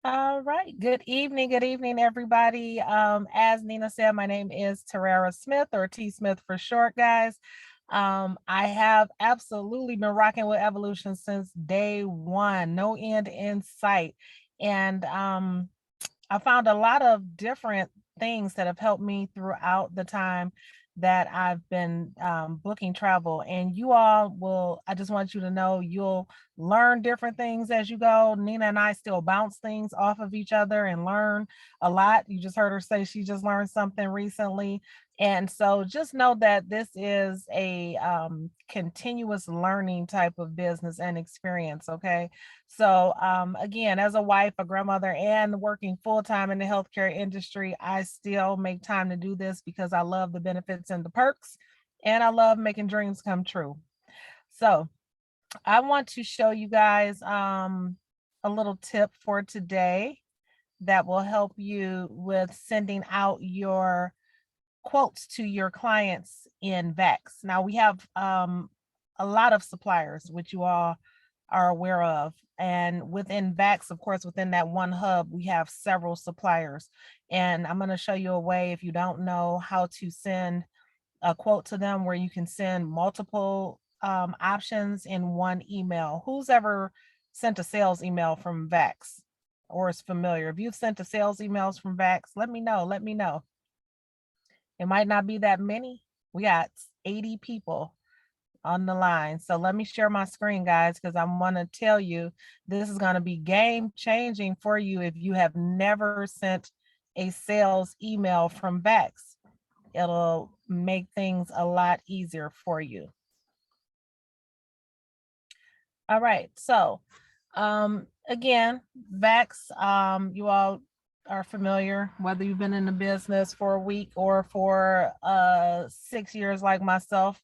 All right. Good evening, everybody. As Nina said, my name is Terera Smith, or T Smith for short, guys. I have absolutely been rocking with evolution since day one, no end in sight. And I found a lot of different things that have helped me throughout the time that I've been booking travel. And you all will, I just want you to know, you'll learn different things as you go. Nina and I still bounce things off of each other and learn a lot. You just heard her say she just learned something recently. And so just know that this is a continuous learning type of business and experience. Okay. So again, as a wife, a grandmother, and working full time in the healthcare industry, I still make time to do this because I love the benefits and the perks, and I love making dreams come true. So I want to show you guys a little tip for today that will help you with sending out your quotes to your clients in VEX. Now we have a lot of suppliers, which you all are aware of. And within VEX, of course, within that one hub, we have several suppliers. And I'm going to show you a way, if you don't know how to send a quote to them, where you can send multiple options in one email. Who's ever sent a sales email from VEX or is familiar? If you've sent a sales emails from VEX, let me know. Let me know. It might not be that many. We got 80 people on the line. So let me share my screen, guys, because I want to tell you this is going to be game changing for you if you have never sent a sales email from VEX. It'll make things a lot easier for you. All right. So again, VEX, you all are familiar, whether you've been in the business for a week or for 6 years like myself.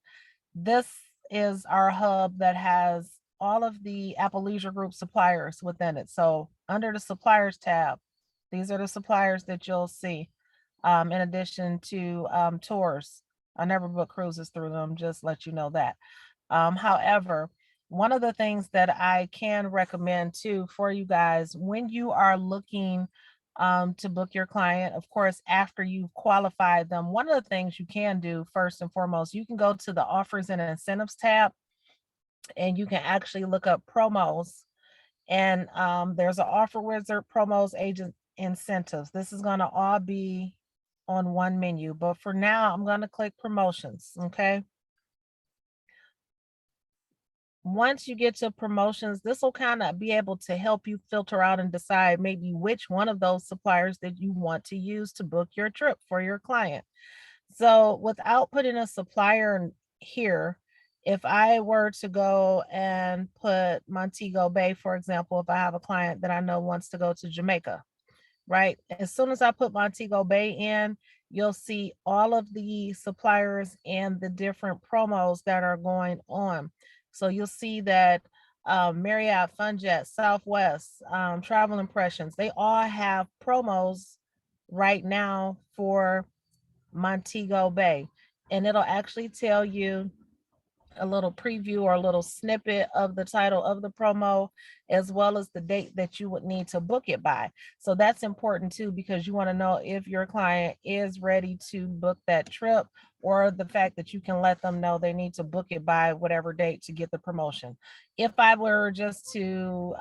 This is our hub that has all of the Apple Leisure Group suppliers within it. So under the suppliers tab, these are the suppliers that you'll see. In addition to tours. I never book cruises through them, just let you know that. However, one of the things that I can recommend too for you guys when you are looking to book your client, of course, after you've qualified them, one of the things you can do first and foremost, you can go to the offers and incentives tab and you can actually look up promos. And there's an offer wizard, promos, agent incentives. This is going to all be on one menu, but for now, I'm going to click promotions. Okay. Once you get to promotions, this will kind of be able to help you filter out and decide maybe which one of those suppliers that you want to use to book your trip for your client. So without putting a supplier here, if I were to go and put Montego Bay, for example, if I have a client that I know wants to go to Jamaica, right? As soon as I put Montego Bay in, you'll see all of the suppliers and the different promos that are going on. So you'll see that Marriott, Funjet, Southwest, Travel Impressions, they all have promos right now for Montego Bay. And it'll actually tell you a little preview or a little snippet of the title of the promo, as well as the date that you would need to book it by. So that's important too, because you want to know if your client is ready to book that trip, or the fact that you can let them know they need to book it by whatever date to get the promotion. If I were just to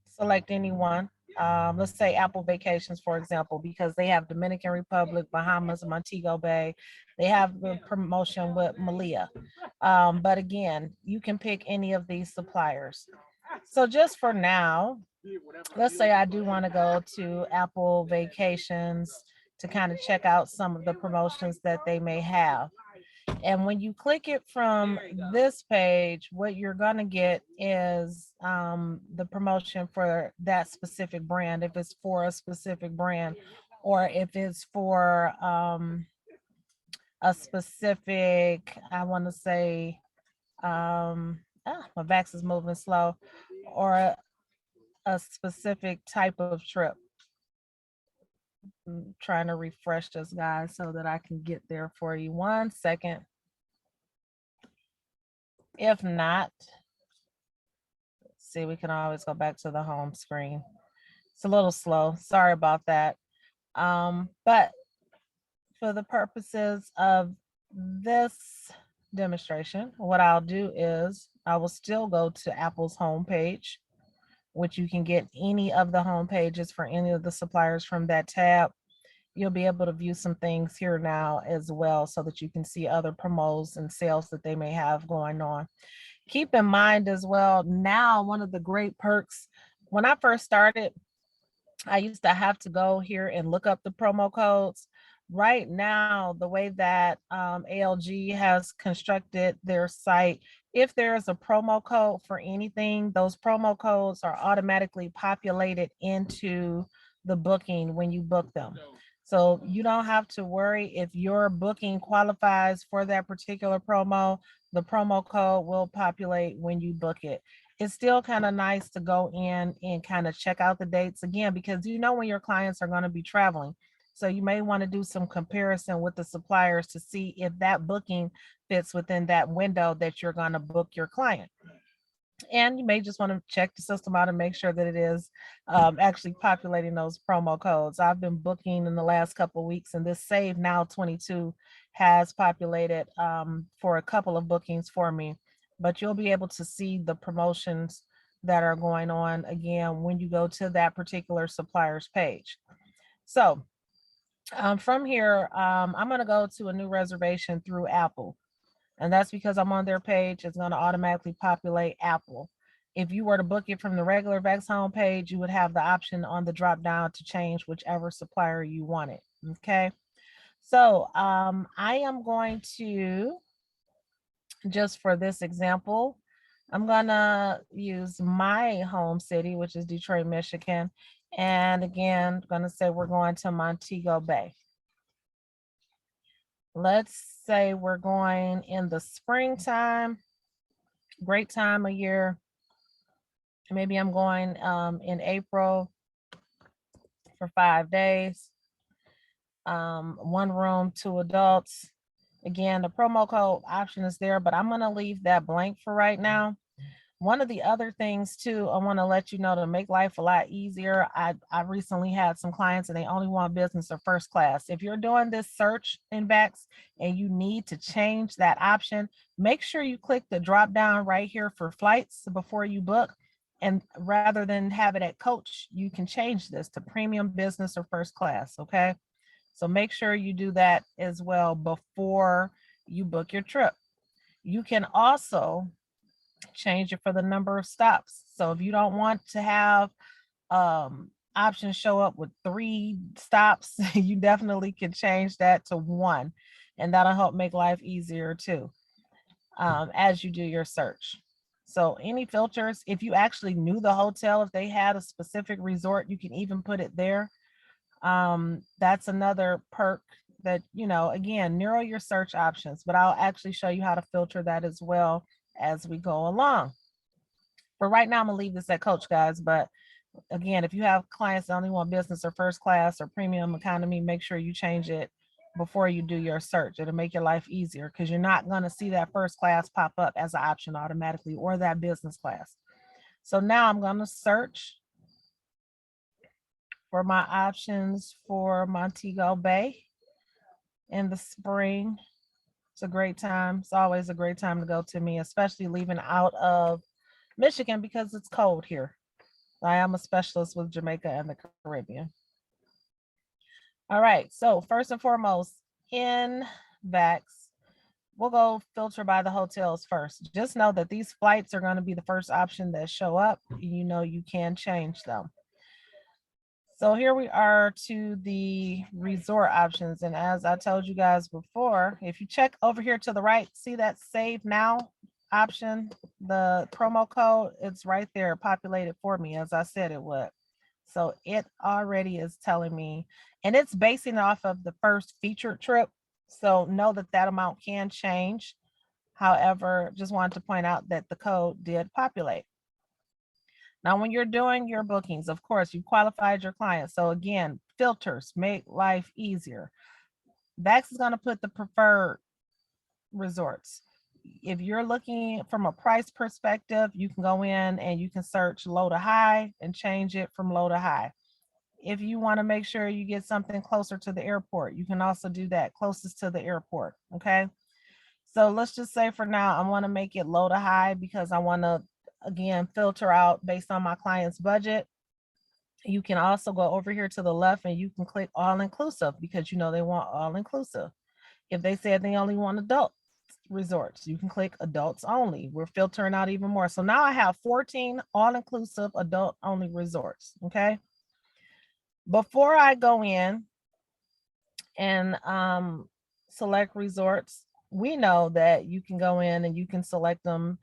select anyone. Let's say Apple Vacations, for example, because they have Dominican Republic, Bahamas, Montego Bay. They have the promotion with Malia. But again, you can pick any of these suppliers. So just for now, let's say I do want to go to Apple Vacations to kind of check out some of the promotions that they may have. And when you click it from this page, what you're going to get is the promotion for that specific brand, if it's for a specific brand, or if it's for a specific, I want to say, my Vax is moving slow, or a specific type of trip. I'm trying to refresh this, guys, so that I can get there for you. 1 second. If not, let's see, we can always go back to the home screen. It's a little slow. Sorry about that. But for the purposes of this demonstration, what I'll do is I will still go to Apple's homepage, which you can get any of the home pages for any of the suppliers from that tab. You'll be able to view some things here now as well so that you can see other promos and sales that they may have going on. Keep in mind as well, now one of the great perks, when I first started, I used to have to go here and look up the promo codes. Right now, the way that ALG has constructed their site, if there is a promo code for anything, those promo codes are automatically populated into the booking when you book them. So you don't have to worry if your booking qualifies for that particular promo, the promo code will populate when you book it. It's still kind of nice to go in and kind of check out the dates again, because you know when your clients are going to be traveling. So you may want to do some comparison with the suppliers to see if that booking fits within that window that you're going to book your client. And you may just want to check the system out and make sure that it is actually populating those promo codes. I've been booking in the last couple of weeks, and this Save Now 22 has populated for a couple of bookings for me. But you'll be able to see the promotions that are going on again when you go to that particular supplier's page. So from here, I'm going to go to a new reservation through Apple. And that's because I'm on their page. It's going to automatically populate Apple. If you were to book it from the regular Vex homepage, you would have the option on the drop down to change whichever supplier you wanted. Okay. So I am going to, just for this example, I'm going to use my home city, which is Detroit, Michigan. And again, I'm going to say we're going to Montego Bay. Let's say we're going in the springtime, great time of year. Maybe I'm going in April for 5 days. 1 room, 2 adults. Again, the promo code option is there, but I'm going to leave that blank for right now. One of the other things too, I want to let you know, to make life a lot easier. I recently had some clients and they only want business or first class. If you're doing this search in Vex and you need to change that option, make sure you click the drop down right here for flights before you book. And rather than have it at coach, you can change this to premium, business, or first class. Okay. So make sure you do that as well before you book your trip. You can also change it for the number of stops. So if you don't want to have options show up with 3 stops, you definitely can change that to 1, and that'll help make life easier too as you do your search. So any filters, if you actually knew the hotel, if they had a specific resort, you can even put it there. That's another perk that, you know, again, narrow your search options, but I'll actually show you how to filter that as well as we go along. For right now, I'm gonna leave this at coach, guys, but again, if you have clients that only want business or first class or premium economy, make sure you change it before you do your search. It'll make your life easier because you're not going to see that first class pop up as an option automatically, or that business class. So now I'm going to search for my options for Montego Bay in the spring. It's a great time. It's always a great time to go to me, especially leaving out of Michigan because it's cold here. I am a specialist with Jamaica and the Caribbean. All right, so first and foremost, in Vex, we'll go filter by the hotels first. Just know that these flights are going to be the first option that show up. You know, you can change them. So here we are to the resort options. And as I told you guys before, if you check over here to the right, see that Save Now option, the promo code, it's right there populated for me, as I said it would. So it already is telling me, and it's basing off of the first featured trip. So know that that amount can change. However, just wanted to point out that the code did populate. Now, when you're doing your bookings, of course, you qualified your clients. So again, filters make life easier. Vex is going to put the preferred resorts. if you're looking from a price perspective, you can go in and you can search low to high and change it from low to high. If you want to make sure you get something closer to the airport, you can also do that, closest to the airport. Okay. So let's just say for now, I want to make it low to high because I want to, again, filter out based on my client's budget. You can also go over here to the left and you can click all inclusive because you know they want all inclusive. If they said they only want adult resorts, you can click adults only. We're filtering out even more. So now I have 14 all inclusive adult only resorts. Okay. Before I go in and select resorts, we know that you can go in and you can select them.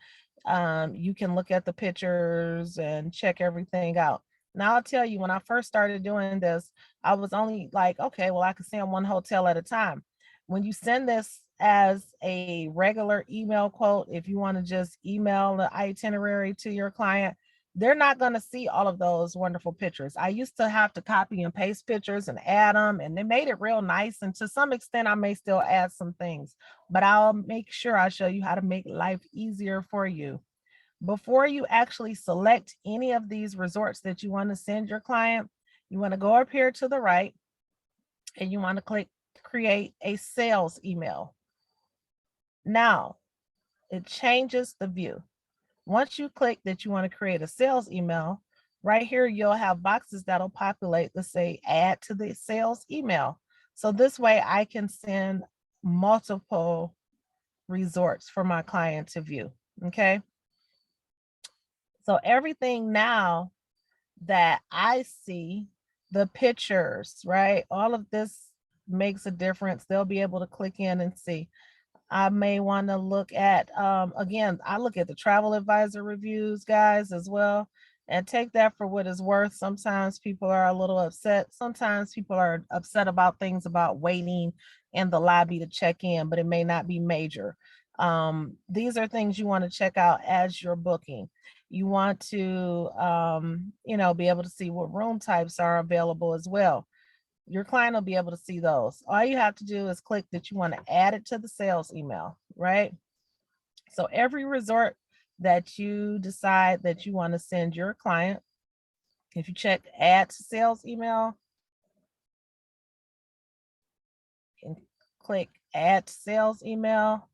You can look at the pictures and check everything out. Now I'll tell you, when I first started doing this, I was only like, okay, well, I can send one hotel at a time. When you send this as a regular email quote, if you want to just email the itinerary to your client, they're not going to see all of those wonderful pictures. I used to have to copy and paste pictures and add them, and they made it real nice. And to some extent, I may still add some things, but I'll make sure I show you how to make life easier for you. Before you actually select any of these resorts that you want to send your client, you want to go up here to the right and you want to click create a sales email. Now it changes the view. Once you click that you want to create a sales email, right here, you'll have boxes that'll populate that say add to the sales email. So this way I can send multiple resorts for my client to view. Okay. So everything now that I see, the pictures, right? All of this makes a difference. They'll be able to click in and see. I may want to look at, again, I look at the travel advisor reviews, guys, as well, and take that for what it's worth. Sometimes people are a little upset. Sometimes people are upset about things about waiting in the lobby to check in, but it may not be major. These are things you want to check out as you're booking. You want to, be able to see what room types are available as well. Your client will be able to see those. All you have to do is click that you want to add it to the sales email, right? So every resort that you decide that you want to send your client, if you check add to sales email and click add to sales email,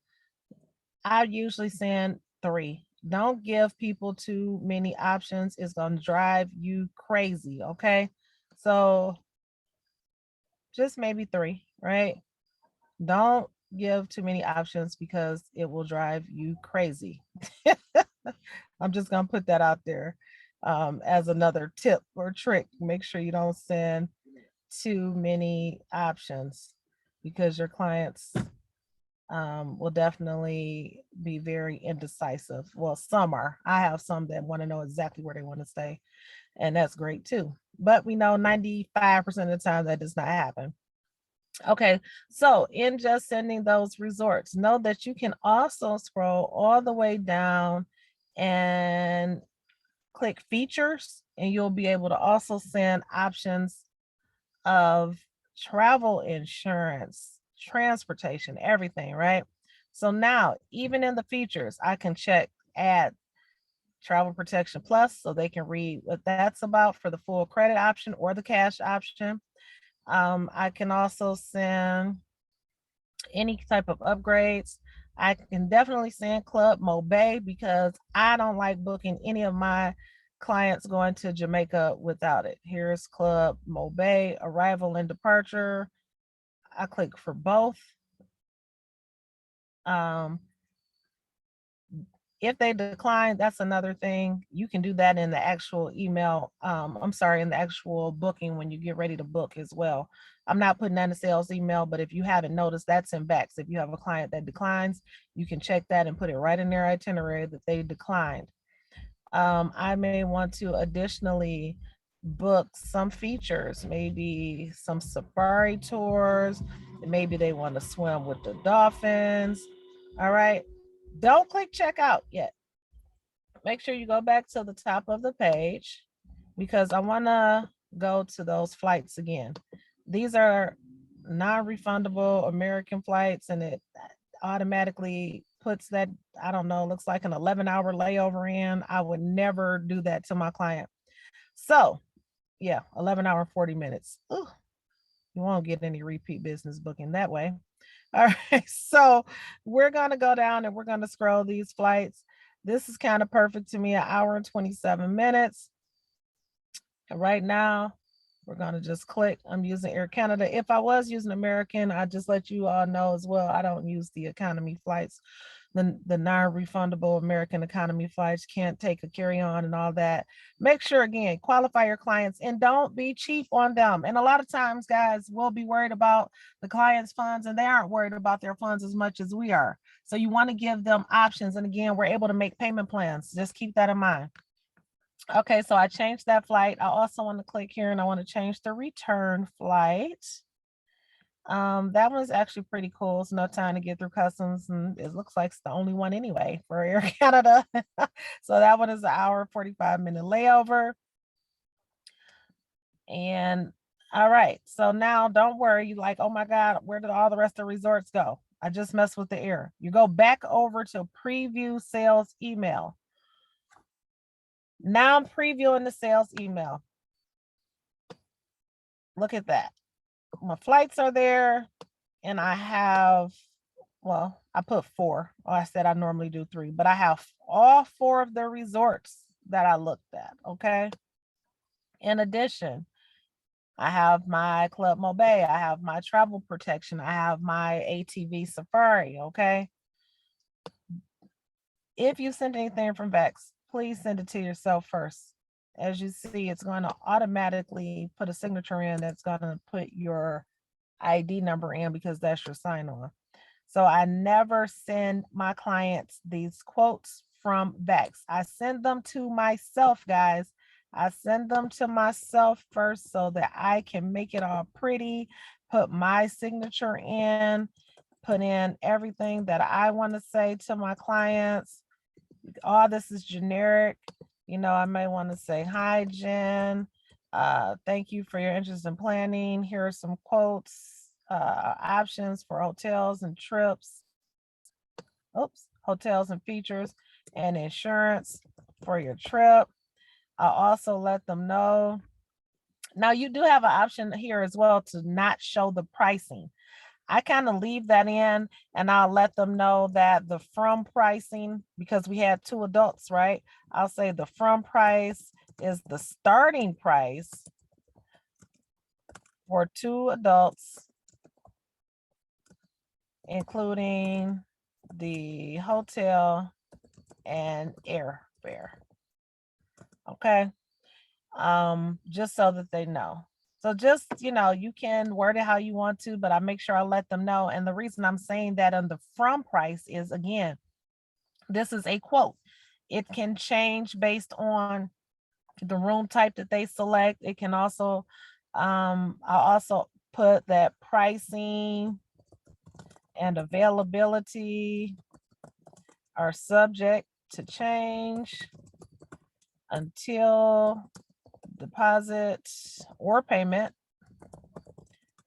I usually send 3. Don't give people too many options. It's going to drive you crazy, okay? So just maybe 3, right? Don't give too many options because it will drive you crazy. I'm just going to put that out there as another tip or trick. Make sure you don't send too many options because your clients will definitely be very indecisive. Well, some are. I have some that want to know exactly where they want to stay, and that's great too. But we know 95% of the time that does not happen. Okay, so in just sending those resorts, know that you can also scroll all the way down and click features, and you'll be able to also send options of travel insurance, transportation, everything, right? So now, even in the features, I can check add travel protection plus so they can read what that's about for the full credit option or the cash option. I can also send any type of upgrades. I can definitely send Club Mobe because I don't like booking any of my clients going to Jamaica without it. Here's Club Mobe, arrival and departure. I click for both. If they decline, that's another thing. You can do that in the actual email. In the actual booking when you get ready to book as well. I'm not putting that in the sales email, but if you haven't noticed, that's in backs. If you have a client that declines, you can check that and put it right in their itinerary that they declined. I may want to additionally book some features, maybe some safari tours, maybe they want to swim with the dolphins. All right. Don't click checkout yet. Make sure you go back to the top of the page because I want to go to those flights again. These are non-refundable American flights, and it automatically puts that, I don't know, looks like an 11-hour layover in. I would never do that to my client. So yeah, 11 hour, 40 minutes. Ooh, you won't get any repeat business booking that way. All right, so we're gonna go down and we're gonna scroll these flights. This is kind of perfect to me, an hour and 27 minutes. And right now, we're gonna just click. I'm using Air Canada. If I was using American, I just let you all know as well, I don't use the economy flights. The non-refundable American economy flights, can't take a carry-on and all that. Make sure, again, qualify your clients and don't be cheap on them. And a lot of times, guys, we'll be worried about the client's funds and they aren't worried about their funds as much as we are. So you want to give them options. And again, we're able to make payment plans. Just keep that in mind. Okay, so I changed that flight. I also want to click here and I want to change the return flight. That one's actually pretty cool. It's no time to get through customs, and it looks like it's the only one anyway for Air Canada. So that one is an hour, 45-minute layover. And all right, so now don't worry, you like, oh my God, where did all the rest of the resorts go? I just messed with the air. You go back over to preview sales email. Now I'm previewing the sales email. Look at that. My flights are there, and I have, well, I put 4. Oh, I said I normally do 3, but I have all 4 of the resorts that I looked at, okay? In addition, I have my Club Mobe, I have my travel protection, I have my ATV Safari, okay? If you send anything from Vex, please send it to yourself first. As you see, it's going to automatically put a signature in that's going to put your ID number in because that's your sign-on. So I never send my clients these quotes from Vex. I send them to myself, guys. I send them to myself first so that I can make it all pretty, put my signature in, put in everything that I want to say to my clients. All this is generic. You know, I may want to say, hi, Jen. Thank you for your interest in planning. Here are some quotes, options for hotels and trips. Oops, hotels and features and insurance for your trip. I'll also let them know. Now you do have an option here as well to not show the pricing. I kind of leave that in and I'll let them know that the from pricing, because we had 2 adults, right? I'll say the from price is the starting price for 2 adults, including the hotel and airfare. Okay. Just so that they know. So just, you know, you can word it how you want to, but I make sure I let them know. And the reason I'm saying that on the from price is, again, this is a quote. It can change based on the room type that they select. It can also, I'll also put that pricing and availability are subject to change until deposit or payment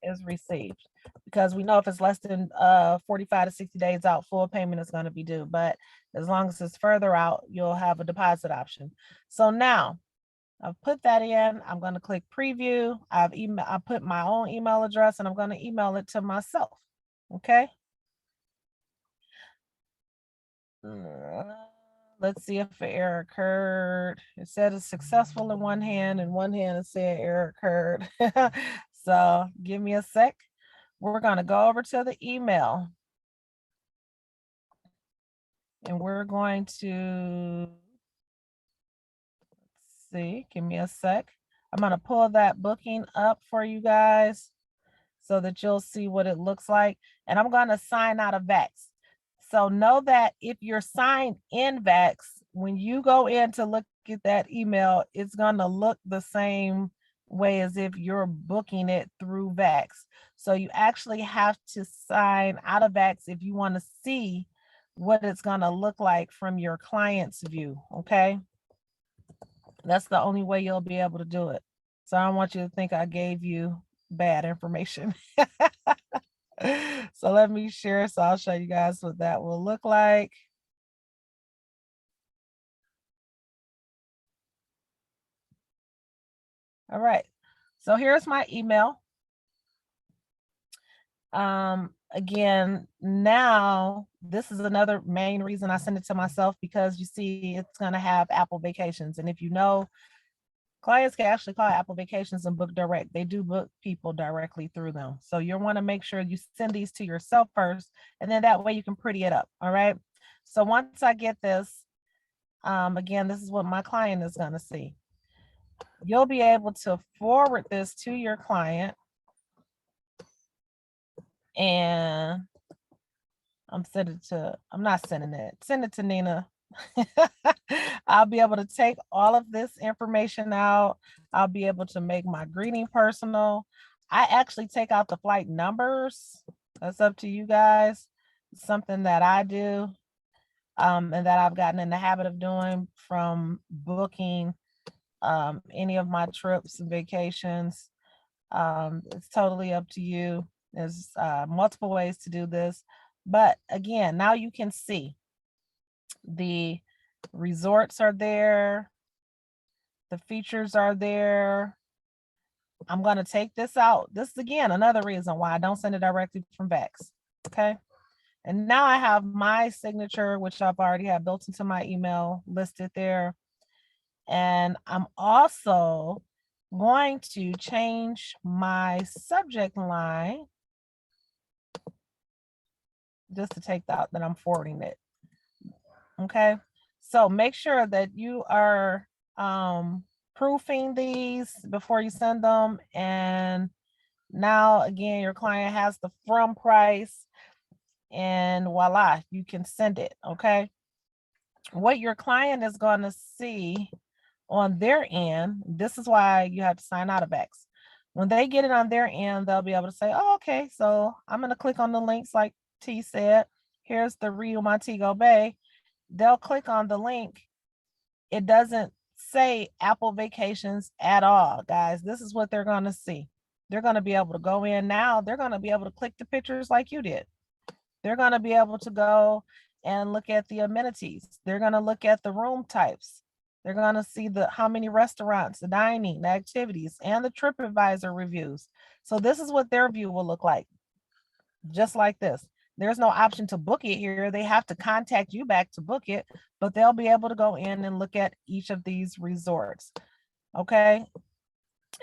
is received, because we know if it's less than 45 to 60 days out, full payment is going to be due. But as long as it's further out, you'll have a deposit option. So now I've put that in. I'm going to click preview. I put my own email address and I'm going to email it to myself. Okay. Let's see if an error occurred. It said it's successful in one hand, and one hand it said error occurred. So give me a sec. We're going to go over to the email. And we're going to, let's see, give me a sec. I'm going to pull that booking up for you guys so that you'll see what it looks like. And I'm going to sign out of Vex. So know that if you're signed in Vex, when you go in to look at that email, it's going to look the same way as if you're booking it through Vex. So you actually have to sign out of Vex if you want to see what it's going to look like from your client's view. Okay. That's the only way you'll be able to do it. So I don't want you to think I gave you bad information. So let me share. So I'll show you guys what that will look like. All right. So here's my email. Again, now this is another main reason I send it to myself, because you see it's going to have Apple Vacations. And if you know, clients can actually call Apple Vacations and book direct. They do book people directly through them. So you want to make sure you send these to yourself first, and then that way you can pretty it up. All right. So once I get this, again, this is what my client is going to see. You'll be able to forward this to your client, and I'm not sending it. Send it to Nina. I'll be able to take all of this information out. I'll be able to make my greeting personal. I actually take out the flight numbers. That's up to you guys. It's something that I do, and that I've gotten in the habit of doing from booking any of my trips and vacations. It's totally up to you. There's multiple ways to do this. But again, now you can see the resorts are there. The features are there. I'm going to take this out. This is, again, another reason why I don't send it directly from Vex. Okay. And now I have my signature, which I've already had built into my email, listed there. And I'm also going to change my subject line just to take out that I'm forwarding it. Okay. So make sure that you are proofing these before you send them. And now again, your client has the from price, and voila, you can send it. Okay. What your client is going to see on their end, this is why you have to sign out of Vex. When they get it on their end, they'll be able to say, oh, okay, so I'm going to click on the links like T said. Here's the Rio Montego Bay. They'll click on the link. It doesn't say Apple Vacations at all, guys. This is what they're going to see. They're going to be able to go in now. They're going to be able to click the pictures like you did. They're going to be able to go and look at the amenities. They're going to look at the room types. They're going to see how many restaurants, the dining, the activities, and the TripAdvisor reviews. So this is what their view will look like. Just like this. There's no option to book it here. They have to contact you back to book it, but they'll be able to go in and look at each of these resorts. Okay.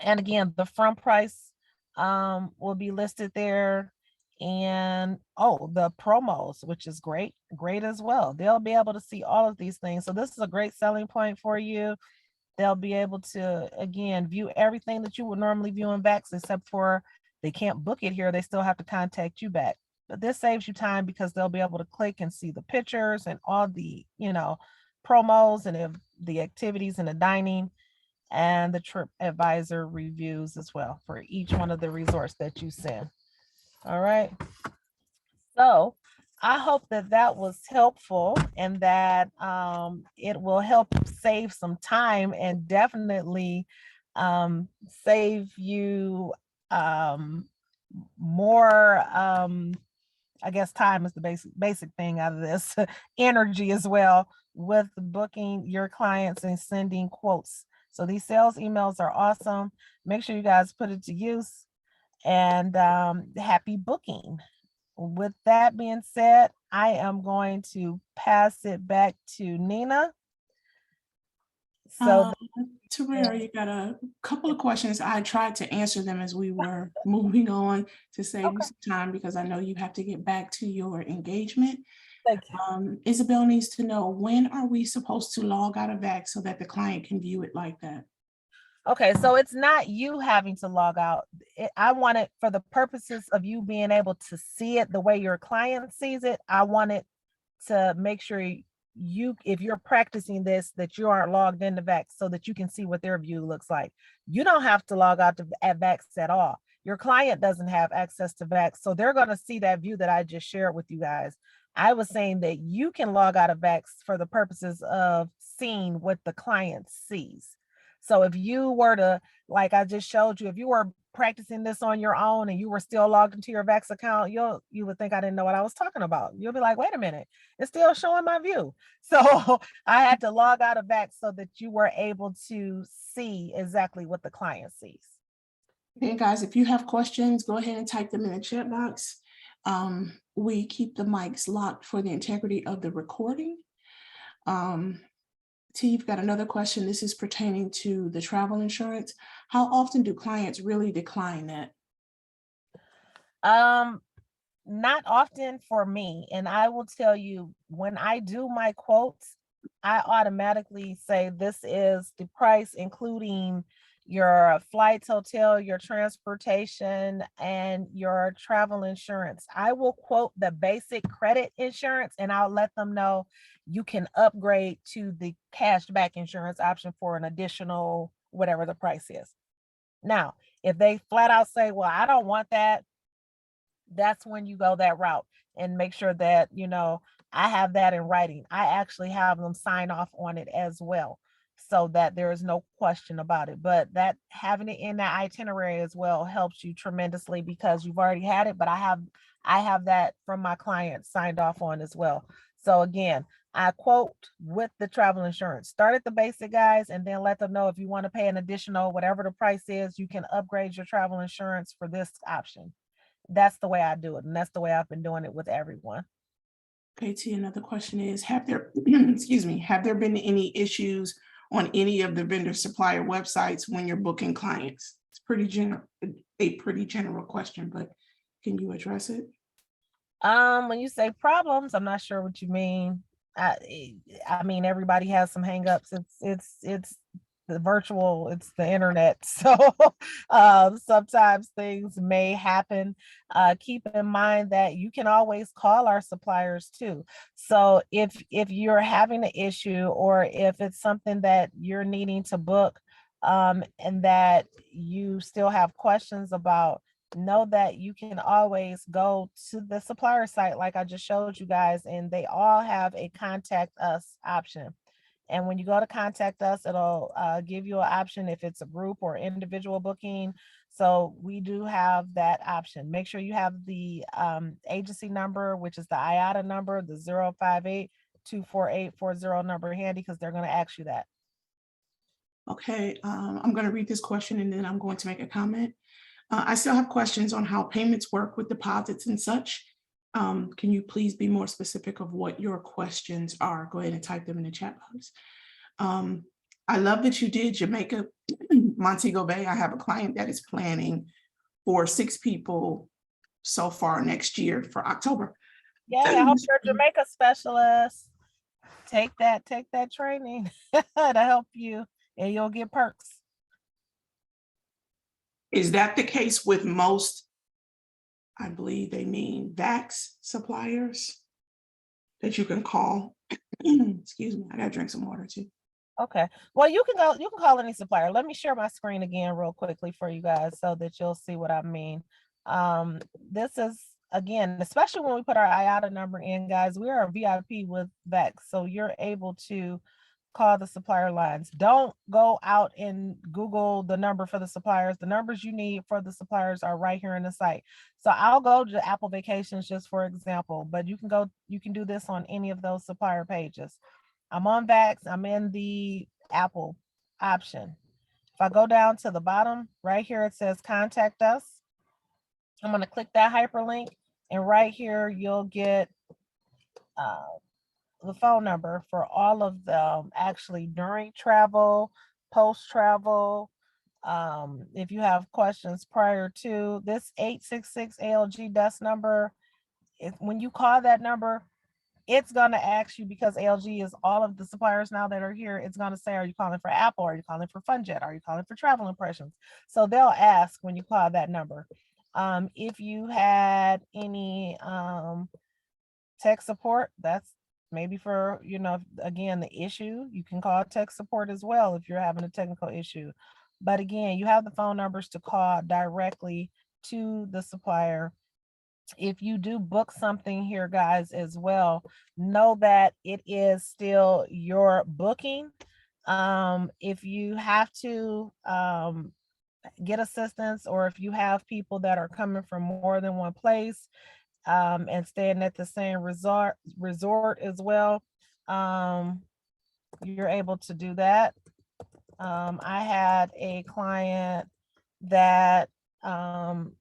And again, the front price will be listed there. And the promos, which is great as well. They'll be able to see all of these things. So this is a great selling point for you. They'll be able to, again, view everything that you would normally view in Vex, except for they can't book it here. They still have to contact you back. But this saves you time because they'll be able to click and see the pictures and all the, promos and the activities and the dining and the TripAdvisor reviews as well for each one of the resorts that you send. All right. So I hope that that was helpful and that it will help save some time and definitely save you more, I guess time is the basic thing out of this, energy as well with booking your clients and sending quotes. So these sales emails are awesome. Make sure you guys put it to use, and happy booking. With that being said, I am going to pass it back to Nina. So Terera, you got a couple of questions. I tried to answer them as we were moving on to save you some time, because I know you have to get back to your engagement. Thank you. Isabel needs to know, when are we supposed to log out of Vex so that the client can view it like that? Okay, so it's not you having to log out. I want it for the purposes of you being able to see it the way your client sees it. I want it to make sure if you're practicing this, that you aren't logged into Vex so that you can see what their view looks like. You don't have to log out at Vex at all. Your client doesn't have access to Vex, so they're going to see that view that I just shared with you guys. I was saying that you can log out of Vex for the purposes of seeing what the client sees. So if you were to, like I just showed you, if you were practicing this on your own and you were still logged into your Vax account, you would think I didn't know what I was talking about. You'll be like, wait a minute, it's still showing my view. So I had to log out of Vax so that you were able to see exactly what the client sees. Okay, guys, if you have questions, go ahead and type them in the chat box. We keep the mics locked for the integrity of the recording. T, you've got another question. This is pertaining to the travel insurance. How often do clients really decline that? Not often for me. And I will tell you, when I do my quotes, I automatically say this is the price, including your flights, hotel, your transportation, and your travel insurance. I will quote the basic credit insurance and I'll let them know you can upgrade to the cashback insurance option for an additional whatever the price is. Now, if they flat out say, well, I don't want that, that's when you go that route and make sure that, I have that in writing. I actually have them sign off on it as well, so that there is no question about it. But that having it in that itinerary as well helps you tremendously because you've already had it, but I have that from my clients signed off on as well. So again, I quote with the travel insurance. Start at the basic, guys, and then let them know if you want to pay an additional, whatever the price is, you can upgrade your travel insurance for this option. That's the way I do it. And that's the way I've been doing it with everyone. Okay, T, another question is, have there, excuse me, have there been any issues on any of the vendor supplier websites when you're booking clients? It's a pretty general question, but can you address it? When you say problems, I'm not sure what you mean. I mean, everybody has some hangups. It's the virtual, it's the internet. So sometimes things may happen. Keep in mind that you can always call our suppliers too. So if you're having an issue or if it's something that you're needing to book, and that you still have questions about, know that you can always go to the supplier site like I just showed you guys, and they all have a contact us option. And when you go to contact us, it'll give you an option if it's a group or individual booking. So we do have that option. Make sure you have the agency number, which is the IATA number, the 058-248-40 number handy, because they're going to ask you that. Okay, I'm going to read this question and then I'm going to make a comment. I still have questions on how payments work with deposits and such. Can you please be more specific of what your questions are? Go ahead and type them in the chat box. I love that you did Jamaica, Montego Bay. I have a client that is planning for 6 people so far next year for October. Yeah, I hope you're a Jamaica specialist. Take that training to help you, and you'll get perks. Is that the case with most, I believe they mean Vax suppliers that you can call? Excuse me, I gotta drink some water too. Okay, well, you can call any supplier. Let me share my screen again real quickly for you guys so that you'll see what I mean. This is, again, especially when we put our IATA number in, guys, we are a VIP with Vax, so you're able to call the supplier lines. Don't go out and Google the number for the suppliers. The numbers you need for the suppliers are right here in the site. So I'll go to Apple Vacations just for example, but you can do this on any of those supplier pages. I'm on Vax, I'm in the Apple option. If I go down to the bottom, right here, it says contact us. I'm going to click that hyperlink, and right here, you'll get the phone number for all of them, actually during travel, post travel. If you have questions prior to this 866 ALG desk number, when you call that number, it's going to ask you, because ALG is all of the suppliers now that are here. It's going to say, are you calling for Apple? Are you calling for FunJet? Are you calling for Travel Impressions? So they'll ask when you call that number. If you had any tech support, that's maybe for, again, the issue, you can call tech support as well if you're having a technical issue. But again, you have the phone numbers to call directly to the supplier. If you do book something here, guys, as well, know that it is still your booking. If you have to get assistance, or if you have people that are coming from more than one place, and staying at the same resort as well, um, you're able to do that. I had a client that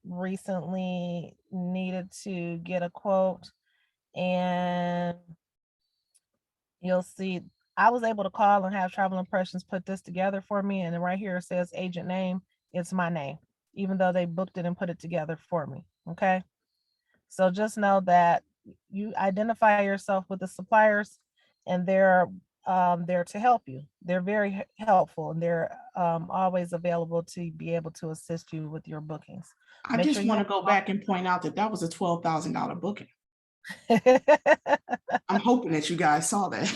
recently needed to get a quote, and you'll see I was able to call and have Travel Impressions put this together for me. And then right here it says agent name. It's my name, even though they booked it and put it together for me. Okay. So just know that you identify yourself with the suppliers, and they're there to help you. They're very helpful, and they're always available to be able to assist you with your bookings. I Make sure just you want to go back and point out that that was a $12,000 booking. have I'm hoping that you guys saw that.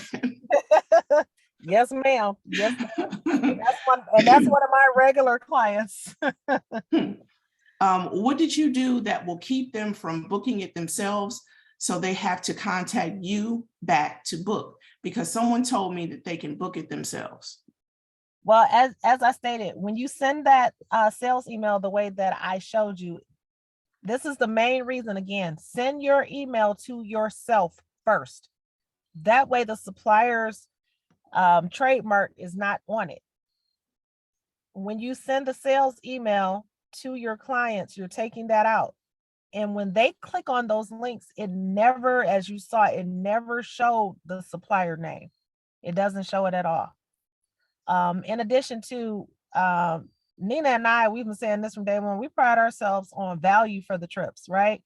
yes, ma'am. Yes, and that's one of my regular clients. What did you do that will keep them from booking it themselves, so they have to contact you back to book? Because someone told me that they can book it themselves. Well, as I stated, when you send that sales email the way that I showed you, this is the main reason. Again, send your email to yourself first. That way the supplier's trademark is not on it. When you send a sales email to your clients, you're taking that out. And when they click on those links, it never, as you saw, it never showed the supplier name. It doesn't show it at all. In addition to Nina and I, we've been saying this from day one, we pride ourselves on value for the trips, right?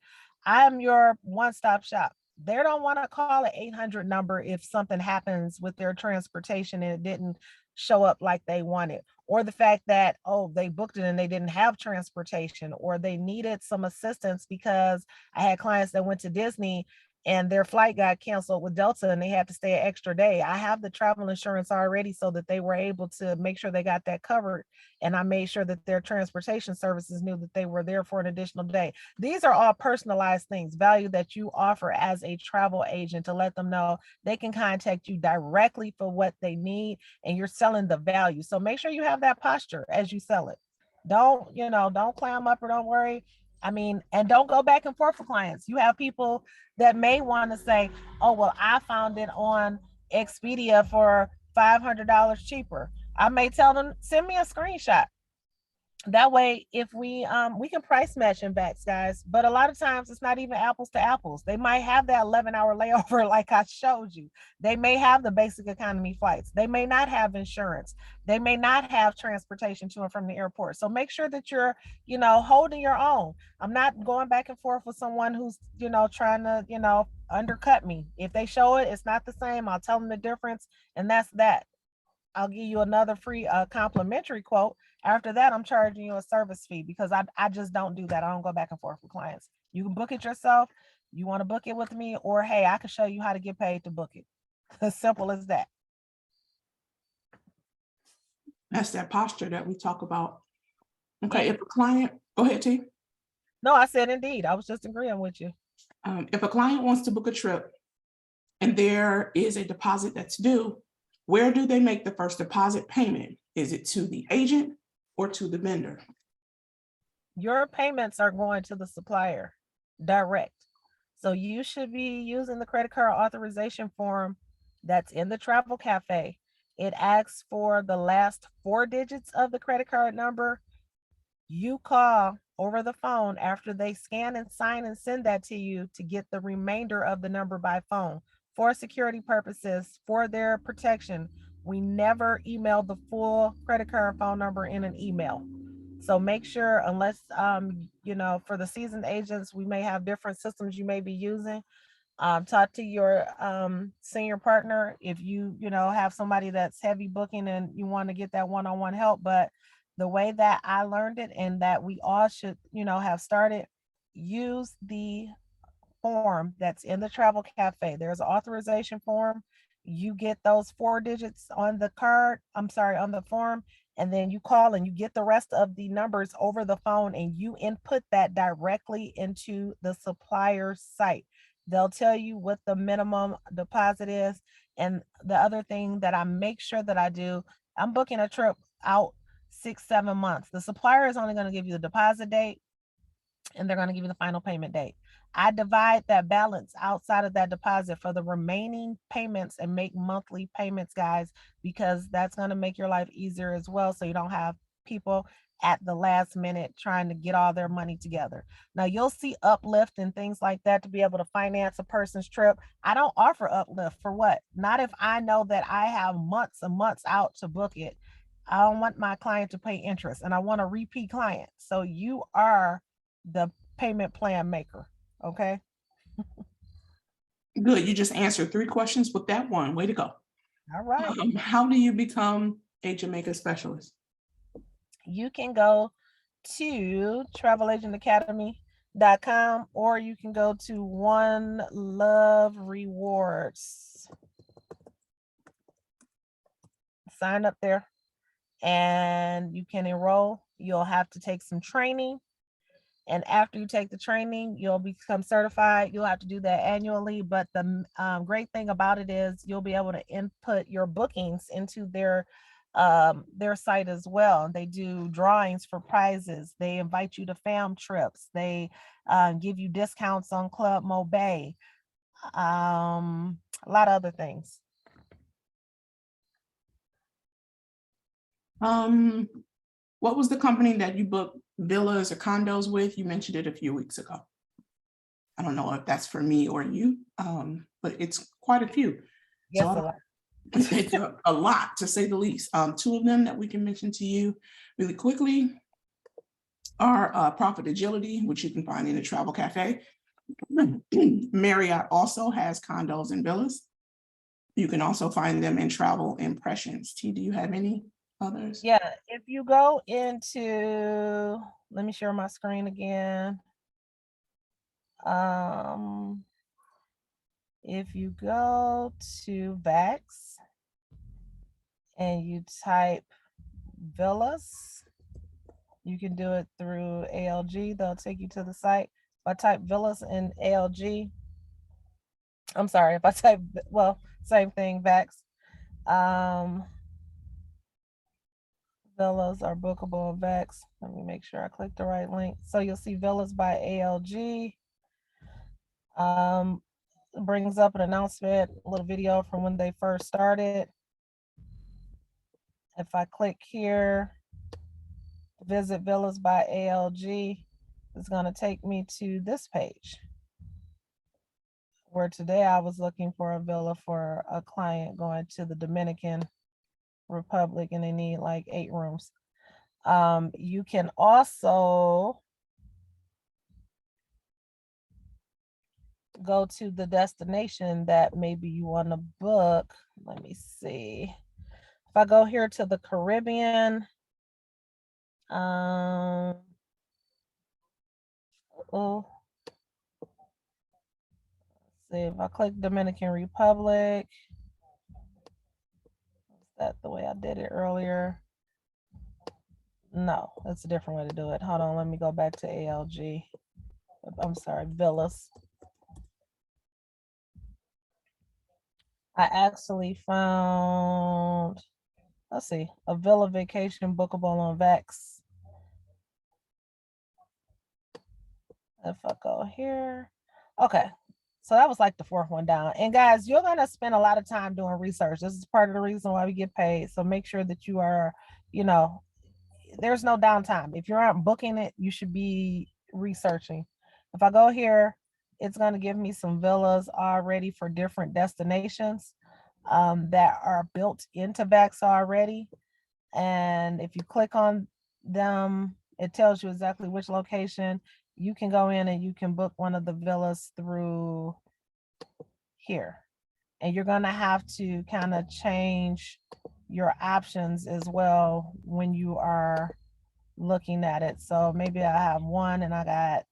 I am your one-stop shop. They don't want to call an 800 number if something happens with their transportation and it didn't show up like they wanted, or the fact that, oh, they booked it and they didn't have transportation, or they needed some assistance because I had clients that went to Disney and their flight got canceled with Delta and they had to stay an extra day. I have the travel insurance already so that they were able to make sure they got that covered. And I made sure that their transportation services knew that they were there for an additional day. These are all personalized things, value that you offer as a travel agent, to let them know they can contact you directly for what they need, and you're selling the value. So make sure you have that posture as you sell it. Don't clam up, or don't worry. I mean, and don't go back and forth for clients. You have people that may want to say, oh, well, I found it on Expedia for $500 cheaper. I may tell them, send me a screenshot. That way, if we can price match in backs, guys, but a lot of times it's not even apples to apples. They might have that 11-hour layover like I showed you. They may have the basic economy flights. They may not have insurance. They may not have transportation to and from the airport. So make sure that you're, holding your own. I'm not going back and forth with someone who's, trying to, undercut me. If they show it, it's not the same. I'll tell them the difference, and that's that. I'll give you another free complimentary quote. After that, I'm charging you a service fee, because I just don't do that. I don't go back and forth with clients. You can book it yourself. You want to book it with me, or hey, I can show you how to get paid to book it. As simple as that. That's that posture that we talk about. Okay, if a client, go ahead, T. No, I said indeed. I was just agreeing with you. If a client wants to book a trip and there is a deposit that's due, where do they make the first deposit payment? Is it to the agent or to the vendor? Your payments are going to the supplier direct. So you should be using the credit card authorization form that's in the Travel Cafe. It asks for the last 4 digits of the credit card number. You call over the phone after they scan and sign and send that to you to get the remainder of the number by phone. For security purposes, for their protection, we never email the full credit card phone number in an email. So make sure, unless for the seasoned agents, we may have different systems you may be using. Talk to your senior partner if you have somebody that's heavy booking and you want to get that one-on-one help. But the way that I learned it, and that we all should have started, use the form that's in the Travel Cafe. There's an authorization form. You get those 4 digits on the card, on the form, and then you call and you get the rest of the numbers over the phone, and you input that directly into the supplier's site. They'll tell you what the minimum deposit is. And the other thing that I make sure that I do, I'm booking a trip out 6, 7 months. The supplier is only going to give you the deposit date, and they're going to give you the final payment date. I divide that balance outside of that deposit for the remaining payments and make monthly payments, guys, because that's going to make your life easier as well. So you don't have people at the last minute trying to get all their money together. Now you'll see uplift and things like that to be able to finance a person's trip. I don't offer uplift for what? Not if I know that I have months and months out to book it. I don't want my client to pay interest, and I want a repeat client. So you are the payment plan maker. Okay. Good. You just answered 3 questions with that one. Way to go. All right. How do you become a Jamaica specialist? You can go to travelagentacademy.com, or you can go to One Love Rewards. Sign up there and you can enroll. You'll have to take some training. And after you take the training, you'll become certified. You'll have to do that annually. But the great thing about it is you'll be able to input your bookings into their site as well. They do drawings for prizes. They invite you to fam trips. They give you discounts on Club Mobay. A lot of other things. What was the company that you booked villas or condos with? You mentioned it a few weeks ago. I don't know if that's for me or you, but it's quite a few. Yes, So a lot. it's a lot, to say the least. 2 of them that we can mention to you really quickly are Profit Agility, which you can find in a travel cafe. Marriott also has condos and villas. You can also find them in Travel Impressions. T, do you have any others? Yeah, if you go into, let me share my screen again. If you go to VAX and you type villas, you can do it through ALG. They'll take you to the site. If I type villas in ALG, I'm sorry, if I type, well, same thing, VAX. Villas are bookable on VAX. Let me make sure I click the right link. So you'll see villas by ALG. Brings up an announcement, a little video from when they first started. If I click here, visit villas by ALG, it's going to take me to this page, where today I was looking for a villa for a client going to the Dominican Republic, and they need like 8 rooms. You can also go to the destination that maybe you want to book. Let me see. If I go here to the Caribbean, see if I click Dominican Republic. Is that the way I did it earlier? No, that's a different way to do it. Hold on, let me go back to ALG. I'm sorry, villas. I actually found, let's see, a villa vacation bookable on VAX. If I go here, okay. So that was like the 4th one down. And guys, you're gonna spend a lot of time doing research. This is part of the reason why we get paid. So make sure that you are, there's no downtime. If you aren't booking it, you should be researching. If I go here, it's gonna give me some villas already for different destinations that are built into VAX already. And if you click on them, it tells you exactly which location. You can go in and you can book one of the villas through here. And you're going to have to kind of change your options as well when you are looking at it. So maybe I have one and I got,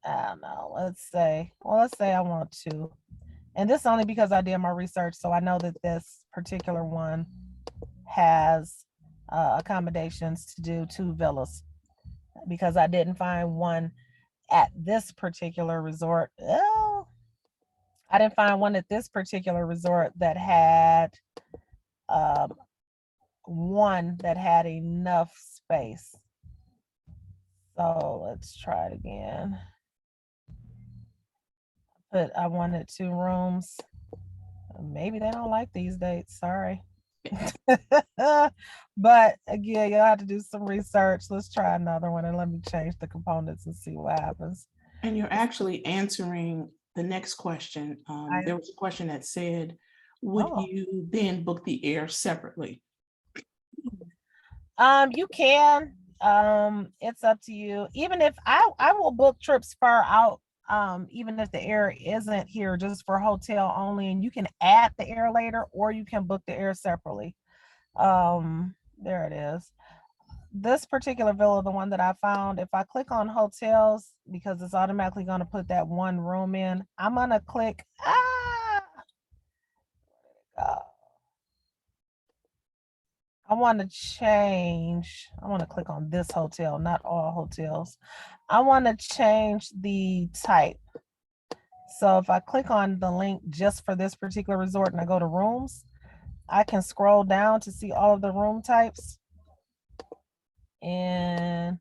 I don't know, let's say I want 2. And this only because I did my research. So I know that this particular one has accommodations to do 2 villas, because I didn't find one at this particular resort. Oh, I didn't find one at this particular resort that had one that had enough space. So let's try it again. But I wanted 2 rooms. Maybe they don't like these dates. Sorry. But again, you'll have to do some research. Let's try another one and let me change the components and see what happens. And you're actually answering the next question. There was a question that said, would you then book the air separately? You can. It's up to you. Even if I will book trips far out, even if the air isn't here, just for hotel only, and you can add the air later, or you can book the air separately. There it is. This particular villa, the one that I found, if I click on hotels, because it's automatically going to put that one room in, I'm going to click, I want to change, I want to click on this hotel, not all hotels. I want to change the type. So if I click on the link just for this particular resort and I go to rooms, I can scroll down to see all of the room types. And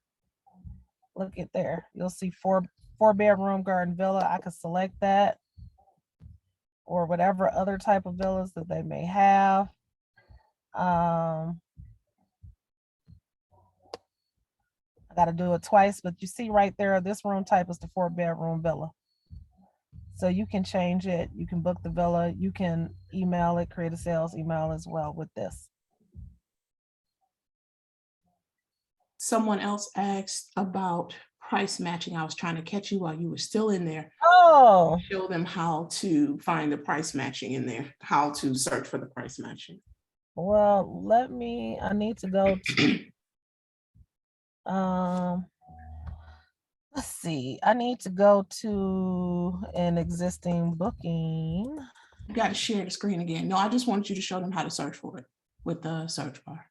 look at there, you'll see four bedroom garden villa. I could select that, or whatever other type of villas that they may have. I got to do it twice, but you see right there, this room type is the 4 bedroom villa. So you can change it. You can book the villa. You can email it, create a sales email as well with this. Someone else asked about price matching. I was trying to catch you while you were still in there. Oh, Show them how to find the price matching in there, how to search for the price matching. well, I need to go to, let's see, I need to go to an existing booking. You got to share the screen again. No, I just wanted you to show them how to search for it with the search bar.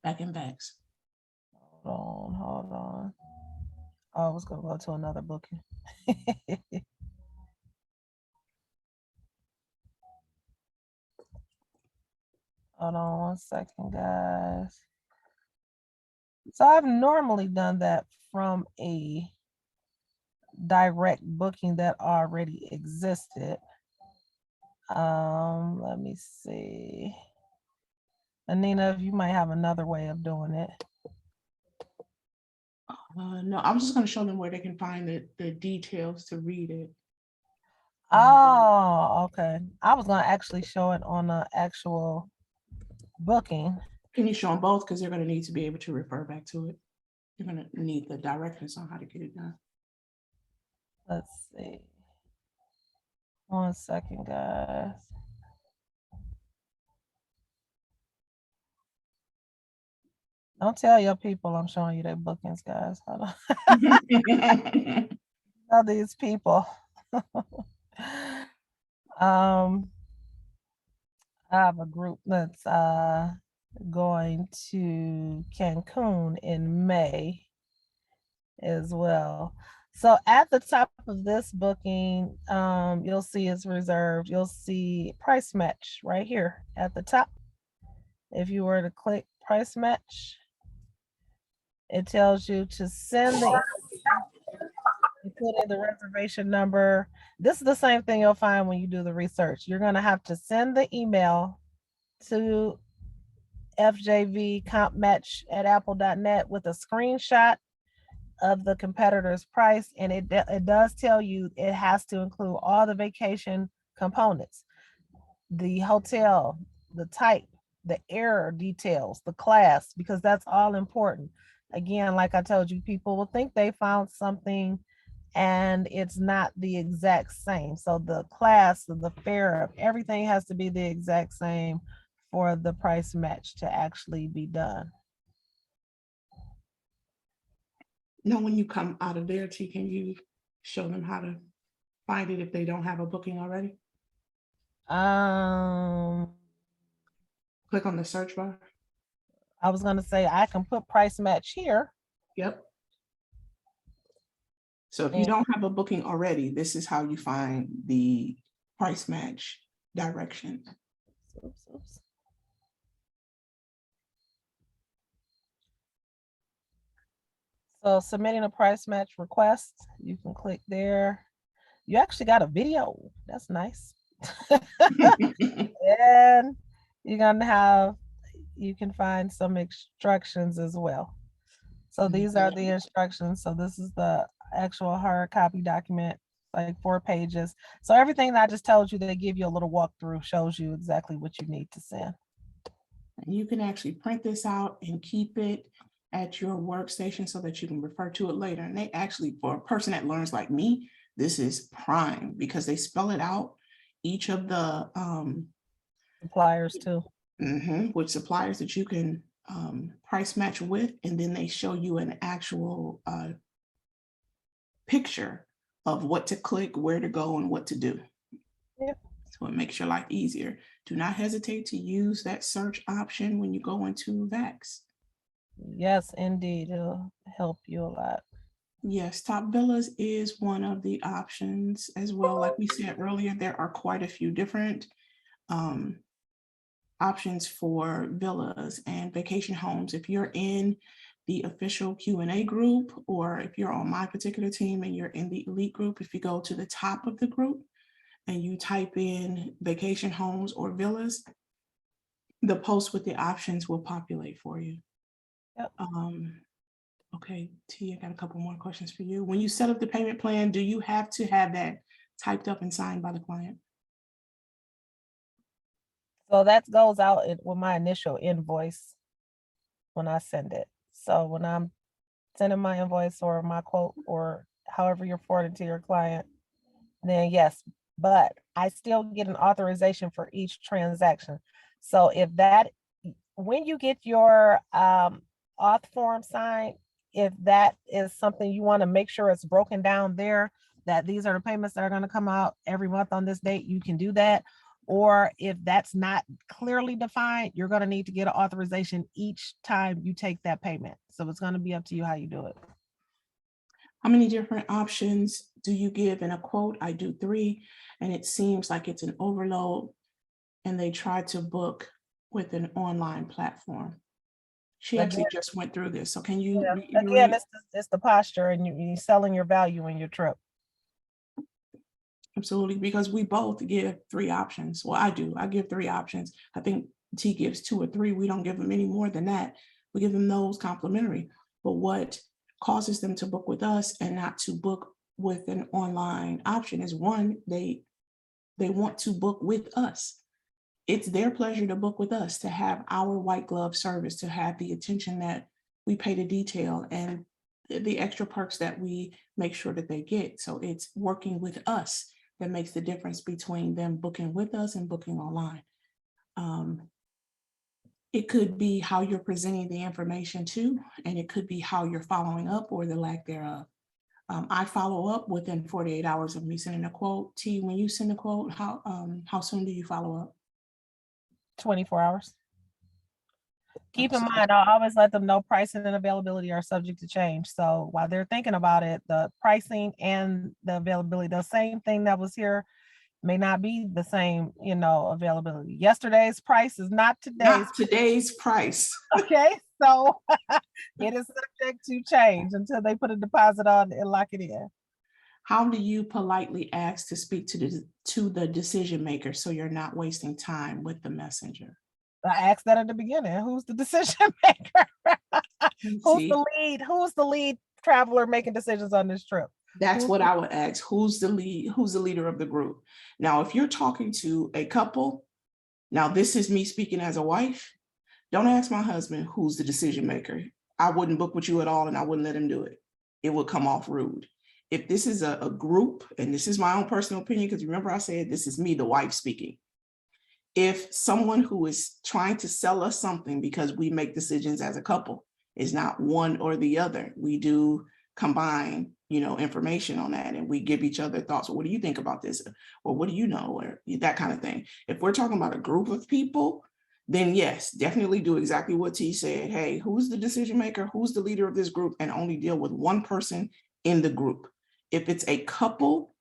Back and backs. Hold on. Oh, I was gonna go to another booking. Hold on 1 second, guys. So I've normally done that from a direct booking that already existed. Let me see. Anina, if you might have another way of doing it. No, I'm just going to show them where they can find the details to read it. Oh, okay. I was going to actually show it on an actual booking. Can you show them both? Because they're going to need to be able to refer back to it. You're going to need the directions on how to get it done. Let's see. 1 second, guys. Don't tell your people I'm showing you their bookings, guys. Hold on. Tell these people. I have a group that's going to Cancun in May as well. So at the top of this booking, you'll see it's reserved. You'll see price match right here at the top. If you were to click price match, it tells you to send you put in the reservation number. This is the same thing you'll find when you do the research. You're going to have to send the email to fjvcompmatch@apple.net with a screenshot of the competitor's price, and it does tell you it has to include all the vacation components, the hotel, the type, the error details, the class, because that's all important. Again, like I told you, people will think they found something and it's not the exact same. So the class, the fare, everything has to be the exact same for the price match to actually be done. Now, when you come out of there, T, can you show them how to find it if they don't have a booking already? Click on the search bar. I was going to say I can put price match here. Yep. So if you don't have a booking already, this is how you find the price match direction. Oops. So submitting a price match request, you can click there. You actually got a video. That's nice. And you're gonna have, you can find some instructions as well. So these are the instructions. So this is the actual hard copy document, like 4 pages. So everything that I just told you, they give you a little walkthrough, shows you exactly what you need to send. You can actually print this out and keep it at your workstation so that you can refer to it later. And they actually, for a person that learns like me, this is prime because they spell it out, each of the Suppliers too. which suppliers that you can price match with, and then they show you an actual picture of what to click, where to go, and what to do. Yeah. So it makes your life easier. Do not hesitate to use that search option when you go into VAX. Yes, indeed. It'll help you a lot. Yes, top villas is one of the options as well. Like we said earlier, there are quite a few different options for villas and vacation homes. If you're in the official Q&A group, or if you're on my particular team and you're in the elite group, if you go to the top of the group and you type in vacation homes or villas, the post with the options will populate for you. Yep. Okay, T, I got a couple more questions for you. When you set up the payment plan, do you have to have that typed up and signed by the client? So that goes out with my initial invoice when I send it. So when I'm sending my invoice or my quote or however you're forwarding to your client, then yes, but I still get an authorization for each transaction. So if that, when you get your auth form signed, if that is something you want to make sure it's broken down there, that these are the payments that are going to come out every month on this date, you can do that. Or if that's not clearly defined, you're going to need to get an authorization each time you take that payment. So it's going to be up to you how you do it. How many different options do you give in a quote? I do 3, and it seems like it's an overload, and they try to book with an online platform. She actually just went through this. So can you reiterate? Again, it's the posture, and you're selling your value in your trip. Absolutely, because we both give 3 options. Well, I do. I give 3 options. I think T gives 2 or 3. We don't give them any more than that. We give them those complimentary. But what causes them to book with us and not to book with an online option is, one, they want to book with us. It's their pleasure to book with us, to have our white glove service, to have the attention that we pay to detail and the extra perks that we make sure that they get. So it's working with us that makes the difference between them booking with us and booking online. It could be how you're presenting the information too, and it could be how you're following up or the lack thereof. I follow up within 48 hours of me sending a quote. T, when you send a quote, how soon do you follow up? 24 hours. Keep in mind, I'll always let them know pricing and availability are subject to change. So while they're thinking about it, the pricing and the availability, the same thing that was here may not be the same, availability. Yesterday's price is not today's. Not today's price. Okay, so it is subject to change until they put a deposit on and lock it in. How do you politely ask to speak to the decision maker so you're not wasting time with the messenger? I asked that at the beginning. Who's the decision maker? Who's the lead traveler making decisions on this trip? That's what I would ask. Who's the leader of the group? Now, if you're talking to a couple, now this is me speaking as a wife. Don't ask my husband who's the decision maker. I wouldn't book with you at all, and I wouldn't let him do it. It would come off rude. If this is a group, and this is my own personal opinion, because remember I said this is me, the wife, speaking. If someone who is trying to sell us something, because we make decisions as a couple, is not one or the other, we do combine, information on that, and we give each other thoughts. Well, what do you think about this? Or what do you know? Or that kind of thing. If we're talking about a group of people, then yes, definitely do exactly what T said. Hey, who's the decision maker? Who's the leader of this group? And only deal with one person in the group. If it's a couple,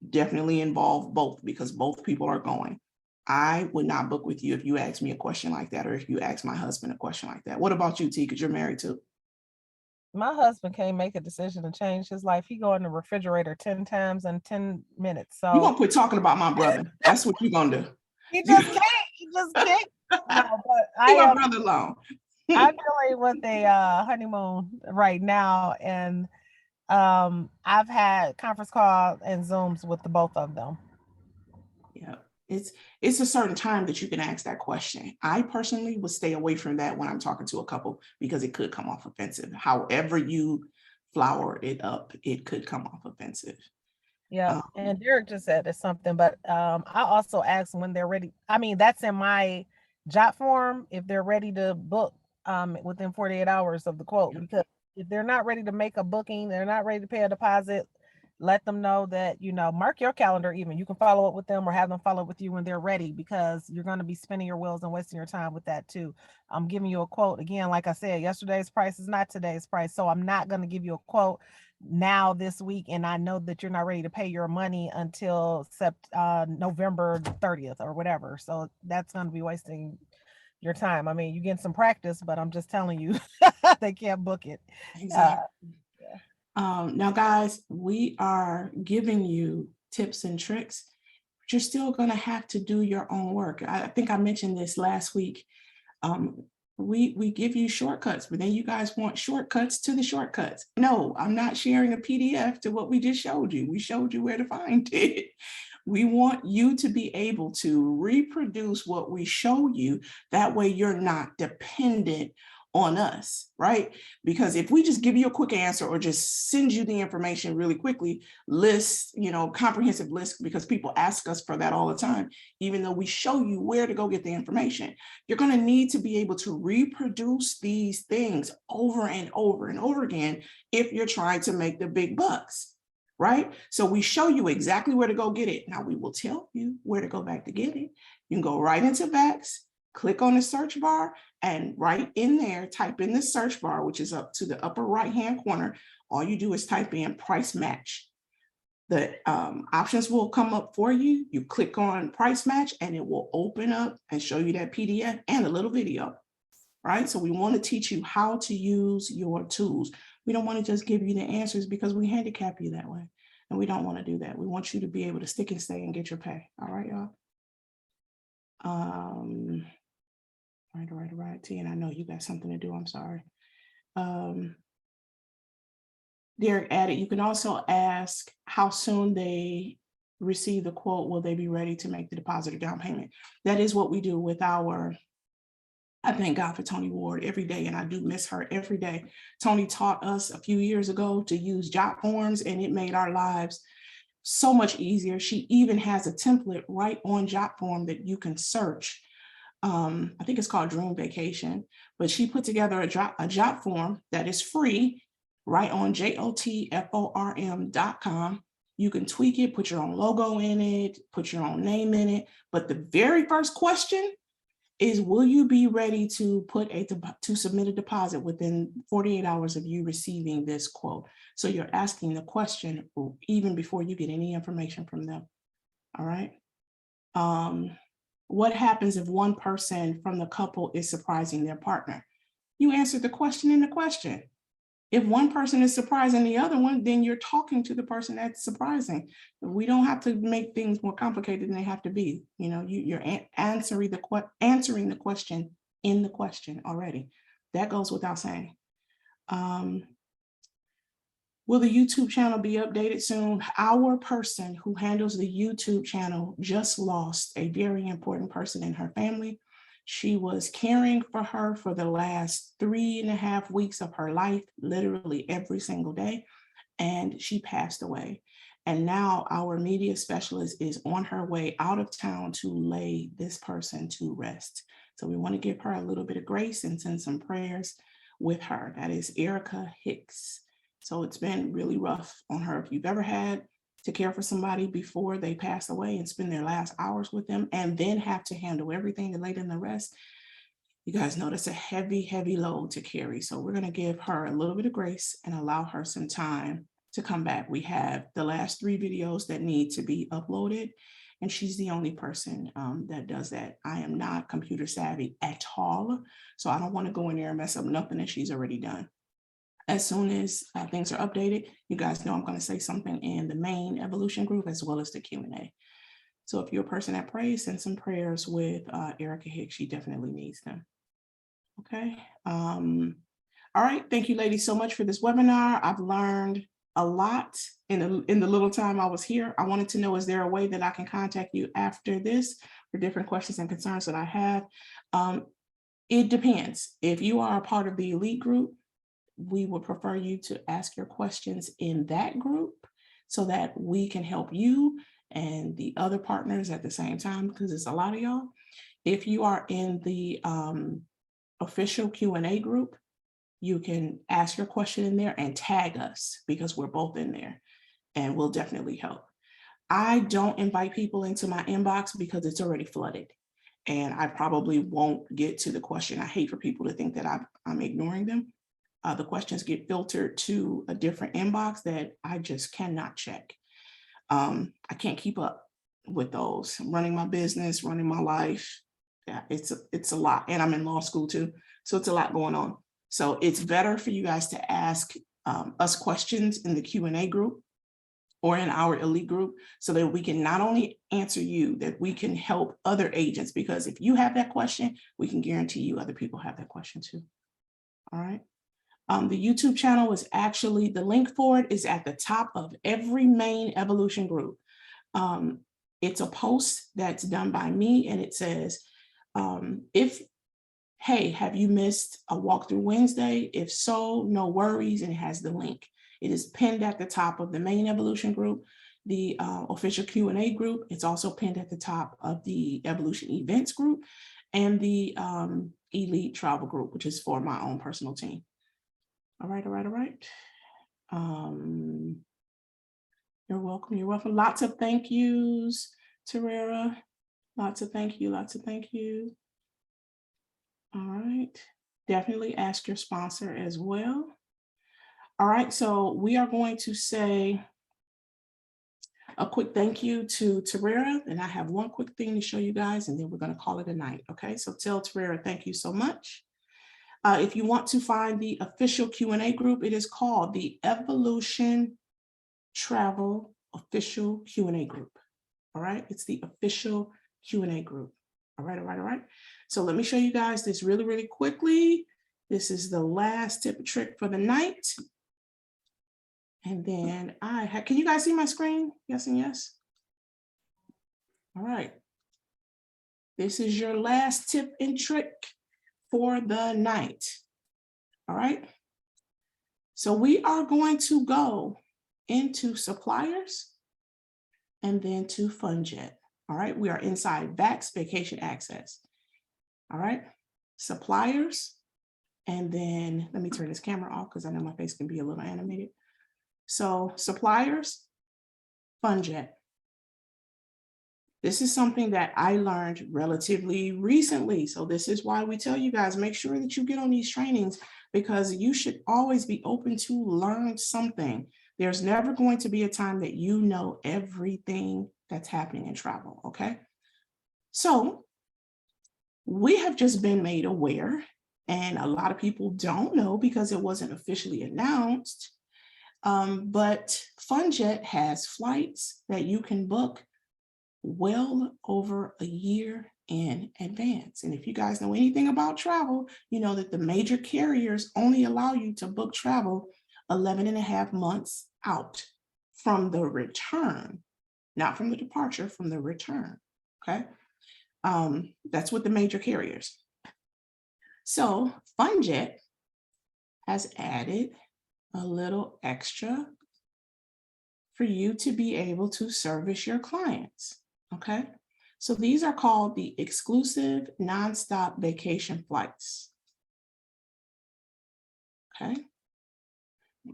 definitely involve both, because both people are going. I would not book with you if you asked me a question like that, or if you asked my husband a question like that. What about you, T? Because you're married too. My husband can't make a decision to change his life. He go in the refrigerator 10 times in 10 minutes. You're So gonna quit talking about my brother. That's what you're gonna do. he You just can't. He just can't. No, but I leave my am brother alone. I'm dealing with a honeymoon right now, and I've had conference call and Zooms with the both of them. Yeah, it's a certain time that you can ask that question. I personally would stay away from that when I'm talking to a couple because it could come off offensive. However you flower it up, it could come off offensive. Yep. Um, And Derek just said it's something, but I also ask when they're ready. I mean, that's in my job form if they're ready to book within 48 hours of the quote, yeah, because if they're not ready to make a booking, they're not ready to pay a deposit, let them know that, mark your calendar. Even you can follow up with them or have them follow up with you when they're ready, because you're going to be spinning your wheels and wasting your time with that too. I'm giving you a quote again. Like I said, yesterday's price is not today's price, so I'm not going to give you a quote now this week, and I know that you're not ready to pay your money until November 30th or whatever. So that's going to be wasting your time. I mean, you get some practice, but I'm just telling you, they can't book it. Uh, exactly. yeah. Now, guys, we are giving you tips and tricks, but you're still going to have to do your own work. I think I mentioned this last week. Um, we give you shortcuts, but then you guys want shortcuts to the shortcuts. No, I'm not sharing a PDF to what we just showed you. We showed you where to find it. We want you to be able to reproduce what we show you. That way you're not dependent on us, right? Because if we just give you a quick answer or just send you the information really quickly, list, comprehensive list, because people ask us for that all the time, even though we show you where to go get the information, you're going to need to be able to reproduce these things over and over and over again if you're trying to make the big bucks, right? So we show you exactly where to go get it. Now we will tell you where to go back to get it. You can go right into VAX, click on the search bar, and right in there, type in the search bar, which is up to the upper right-hand corner. All you do is type in price match. The options will come up for you. You click on price match and it will open up and show you that PDF and a little video, right? So we want to teach you how to use your tools. We don't want to just give you the answers because we handicap you that way. And we don't want to do that. We want you to be able to stick and stay and get your pay. All right, y'all? Right. T, and I know you got something to do. I'm sorry. Derek added, you can also ask how soon they receive the quote, will they be ready to make the deposit or down payment? That is what we do with I thank God for Tony Ward every day, and I do miss her every day. Tony taught us a few years ago to use job forms, and it made our lives so much easier. She even has a template right on job form that you can search. I think it's called Dream Vacation, but she put together a job form that is free right on jotform.com. You can tweak it, put your own logo in it, put your own name in it. But the very first question is, will you be ready to submit a deposit within 48 hours of you receiving this quote? So you're asking the question even before you get any information from them. All right. What happens if one person from the couple is surprising their partner? You answered the question in the question. If one person is surprising the other one, then you're talking to the person that's surprising. We don't have to make things more complicated than they have to be. You're answering the question in the question already. That goes without saying. Will the YouTube channel be updated soon? Our person who handles the YouTube channel just lost a very important person in her family. She was caring for her for the last 3.5 weeks of her life, literally every single day, and she passed away. And now our media specialist is on her way out of town to lay this person to rest. So we want to give her a little bit of grace and send some prayers with her. That is Erica Hicks. So it's been really rough on her. If you've ever had to care for somebody before they pass away and spend their last hours with them and then have to handle everything to lay them to rest, you guys know that's a heavy, heavy load to carry. So we're going to give her a little bit of grace and allow her some time to come back. We have the last 3 videos that need to be uploaded, and she's the only person that does that. I am not computer savvy at all, so I don't want to go in there and mess up nothing that she's already done. As soon as things are updated, you guys know I'm going to say something in the main evolution group as well as the Q&A. So if you're a person that prays, send some prayers with Erica Hicks. She definitely needs them. Okay. All right. Thank you, ladies, so much for this webinar. I've learned a lot in the little time I was here. I wanted to know, is there a way that I can contact you after this for different questions and concerns that I have? It depends. If you are a part of the elite group, we would prefer you to ask your questions in that group so that we can help you and the other partners at the same time, because it's a lot of y'all. If you are in the official Q&A group, you can ask your question in there and tag us, because we're both in there and we'll definitely help. I don't invite people into my inbox because it's already flooded and I probably won't get to the question. I hate for people to think that I'm ignoring them. The questions get filtered to a different inbox that I just cannot check. I can't keep up with those. I'm running my business, running my life. Yeah, it's a lot. And I'm in law school too. So it's a lot going on. So it's better for you guys to ask us questions in the Q&A group or in our elite group so that we can not only answer you, that we can help other agents, because if you have that question, we can guarantee you other people have that question too. All right. The YouTube channel is actually, the link for it is at the top of every main evolution group. It's a post that's done by me and it says, hey, have you missed a walkthrough Wednesday? If so, no worries, and it has the link. It is pinned at the top of the main evolution group, the official Q&A group. It's also pinned at the top of the evolution events group and the elite travel group, which is for my own personal team. All right. You're welcome. You're welcome. Lots of thank yous, Terera. Lots of thank you. All right. Definitely ask your sponsor as well. All right. So we are going to say a quick thank you to Terera. And I have one quick thing to show you guys, and then we're going to call it a night. Okay. So tell Terera, thank you so much. If you want to find the official Q&A group, it is called the Evolution Travel Official Q&A Group. All right, it's the official Q&A group. All right. So let me show you guys this really quickly. This is the last tip and trick for the night. And then can you guys see my screen? Yes and yes. All right. This is your last tip and trick for the night. All right. So we are going to go into suppliers and then to FunJet. All right. We are inside VAX Vacation Access. All right. Suppliers. And then let me turn this camera off because I know my face can be a little animated. So suppliers, FunJet. This is something that I learned relatively recently. So this is why we tell you guys, make sure that you get on these trainings, because you should always be open to learn something. There's never going to be a time that you know everything that's happening in travel, okay? So we have just been made aware, and a lot of people don't know because it wasn't officially announced, but FunJet has flights that you can book well over a year in advance. And if you guys know anything about travel, you know that the major carriers only allow you to book travel 11 and a half months out from the return, not from the departure, from the return, okay? That's with the major carriers. So FunJet has added a little extra for you to be able to service your clients. Okay, so these are called the exclusive nonstop vacation flights. Okay,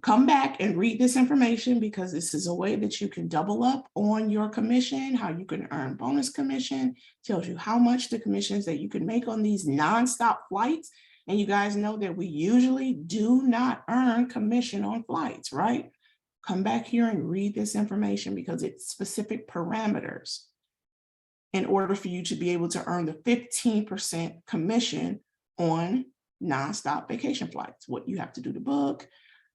come back and read this information, because this is a way that you can double up on your commission, how you can earn bonus commission, tells you how much the commissions that you can make on these nonstop flights. And you guys know that we usually do not earn commission on flights, right? Come back here and read this information because it's specific parameters. in order for you to be able to earn the 15% commission on nonstop vacation flights, what you have to do to book,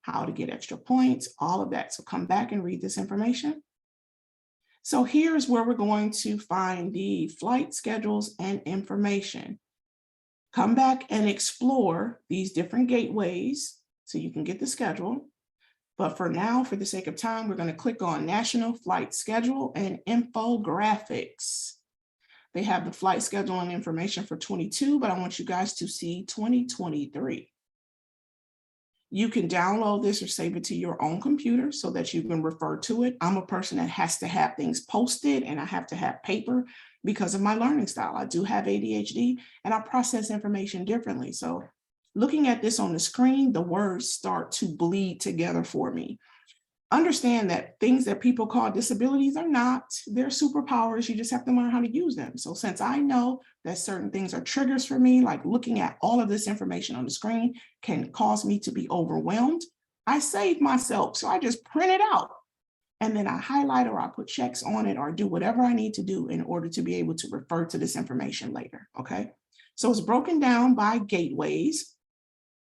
how to get extra points, all of that. So come back and read this information. So here's where we're going to find the flight schedules and information. Come back and explore these different gateways so you can get the schedule. But for now, for the sake of time, we're going to click on National Flight Schedule and Infographics. They have the flight schedule and information for 22, but I want you guys to see 2023. You can download this or save it to your own computer so that you can refer to it. I'm a person that has to have things posted and I have to have paper because of my learning style. I do have ADHD and I process information differently. So looking at this on the screen, the words start to bleed together for me. Understand that things that people call disabilities are not, they're superpowers. You just have to learn how to use them. So since I know that certain things are triggers for me, like looking at all of this information on the screen can cause me to be overwhelmed, I save myself. So I just print it out and then I highlight or I put checks on it or do whatever I need to do in order to be able to refer to this information later, okay? So it's broken down by gateways,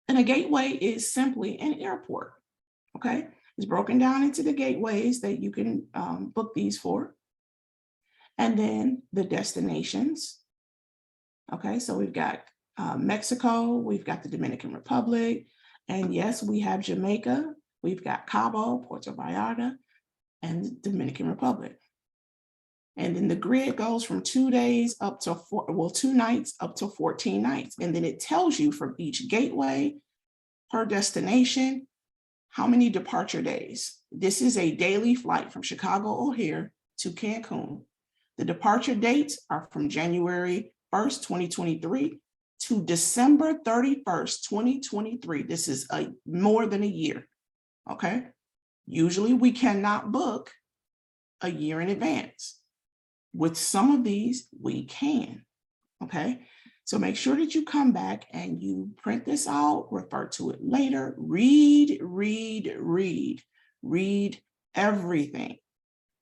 and a gateway is simply an airport, okay? It's broken down into the gateways that you can book these for. And then the destinations. Okay, so we've got Mexico, we've got the Dominican Republic, and yes, we have Jamaica, we've got Cabo, Puerto Vallarta, and Dominican Republic. And then the grid goes from 2 days up to 2 nights up to 14 nights. And then it tells you from each gateway per destination, how many departure days? This is a daily flight from Chicago O'Hare to Cancun. The departure dates are from January 1st, 2023 to December 31st, 2023. This is more than a year, okay? Usually we cannot book a year in advance. With some of these, we can, okay? So make sure that you come back and you print this out, refer to it later, read everything.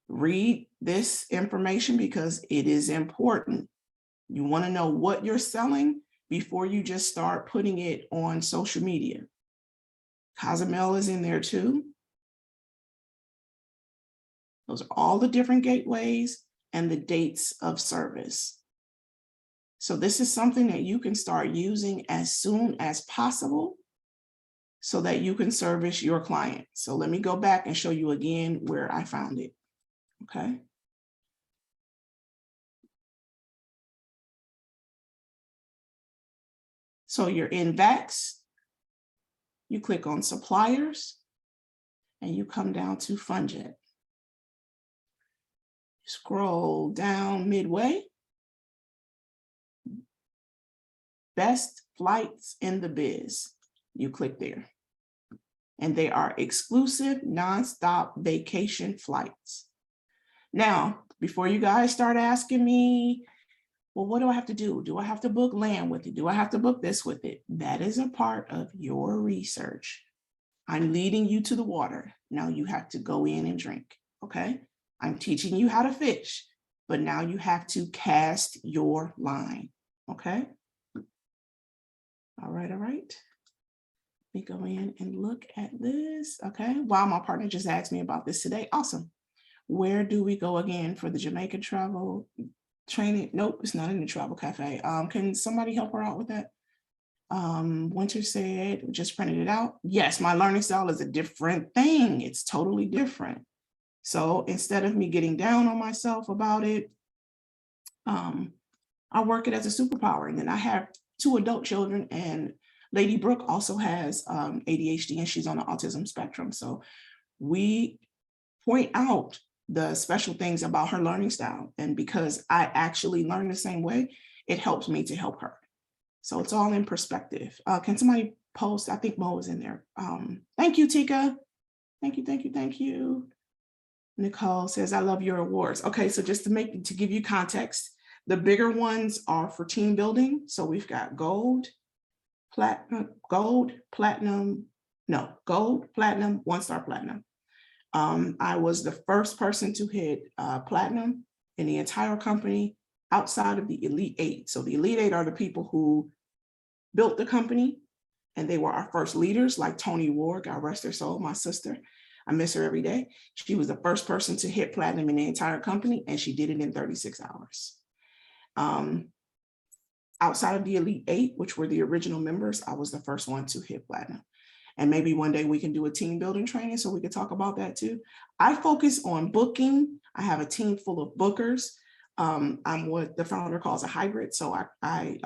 Read this information because it is important. You want to know what you're selling before you just start putting it on social media. Cozumel is in there too. Those are all the different gateways and the dates of service. So this is something that you can start using as soon as possible so that you can service your client. So let me go back and show you again where I found it, okay? So you're in VAX, you click on suppliers, and you come down to Funjet. Scroll down midway. Best flights in the biz. You click there. And they are exclusive nonstop vacation flights. Now, before you guys start asking me, well, what do I have to do? Do I have to book land with it? Do I have to book this with it? That is a part of your research. I'm leading you to the water. Now you have to go in and drink, okay? I'm teaching you how to fish, but now you have to cast your line, okay? All right. Let me go in and look at this, okay? Wow, my partner just asked me about this today. Awesome. Where do we go again for the Jamaica travel training? Nope, it's not in the travel cafe. Can somebody help her out with that? Winter said, just printed it out. Yes, my learning style is a different thing. It's totally different. So instead of me getting down on myself about it, I work it as a superpower. And then I have 2 adult children, and Lady Brooke also has ADHD and she's on the autism spectrum. So we point out the special things about her learning style. And because I actually learn the same way, it helps me to help her. So it's all in perspective. Can somebody post? I think Mo is in there. Thank you, Tika. Thank you. Nicole says, I love your awards. Okay, so just to give you context, the bigger ones are for team building. So we've got gold, platinum, 1-star platinum. I was the first person to hit platinum in the entire company outside of the Elite Eight. So the Elite Eight are the people who built the company, and they were our first leaders, like Tony Ward, God rest her soul, my sister. I miss her every day. She was the first person to hit platinum in the entire company, and she did it in 36 hours. Outside of the Elite Eight, which were the original members, I was the first one to hit platinum. And maybe one day we can do a team building training so we can talk about that too. I focus on booking. I have a team full of bookers. I'm what the founder calls a hybrid. So I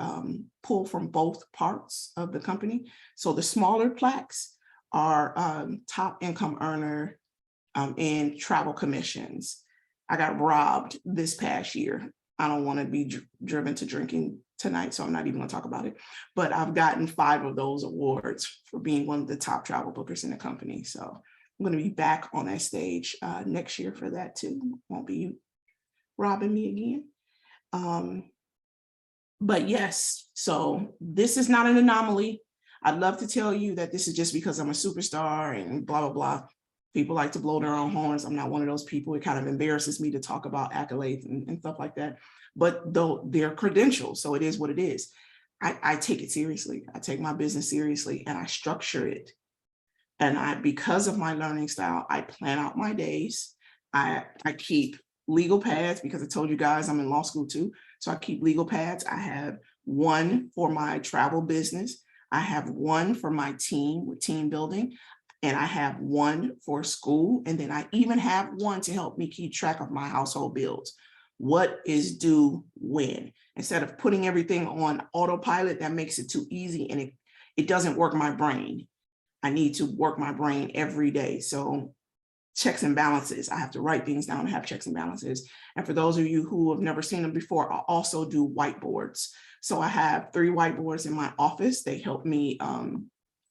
pull from both parts of the company. So the smaller plaques are top income earner in travel commissions. I got robbed this past year. I don't want to be driven to drinking tonight, so I'm not even going to talk about it. But I've gotten 5 of those awards for being one of the top travel bookers in the company. So I'm going to be back on that stage next year for that too. Won't be you robbing me again. But yes, so this is not an anomaly. I'd love to tell you that this is just because I'm a superstar and blah, blah, blah. People like to blow their own horns. I'm not one of those people. It kind of embarrasses me to talk about accolades and stuff like that. But though they're credentials, so it is what it is. I take it seriously. I take my business seriously and I structure it. And because of my learning style, I plan out my days. I keep legal pads because I told you guys I'm in law school too. So I keep legal pads. I have one for my travel business. I have one for my team with team building. And I have one for school. And then I even have one to help me keep track of my household bills. What is due when? Instead of putting everything on autopilot, that makes it too easy and it doesn't work my brain. I need to work my brain every day. So checks and balances, I have to write things down and have checks and balances. And for those of you who have never seen them before, I also do whiteboards. So I have 3 whiteboards in my office. They help me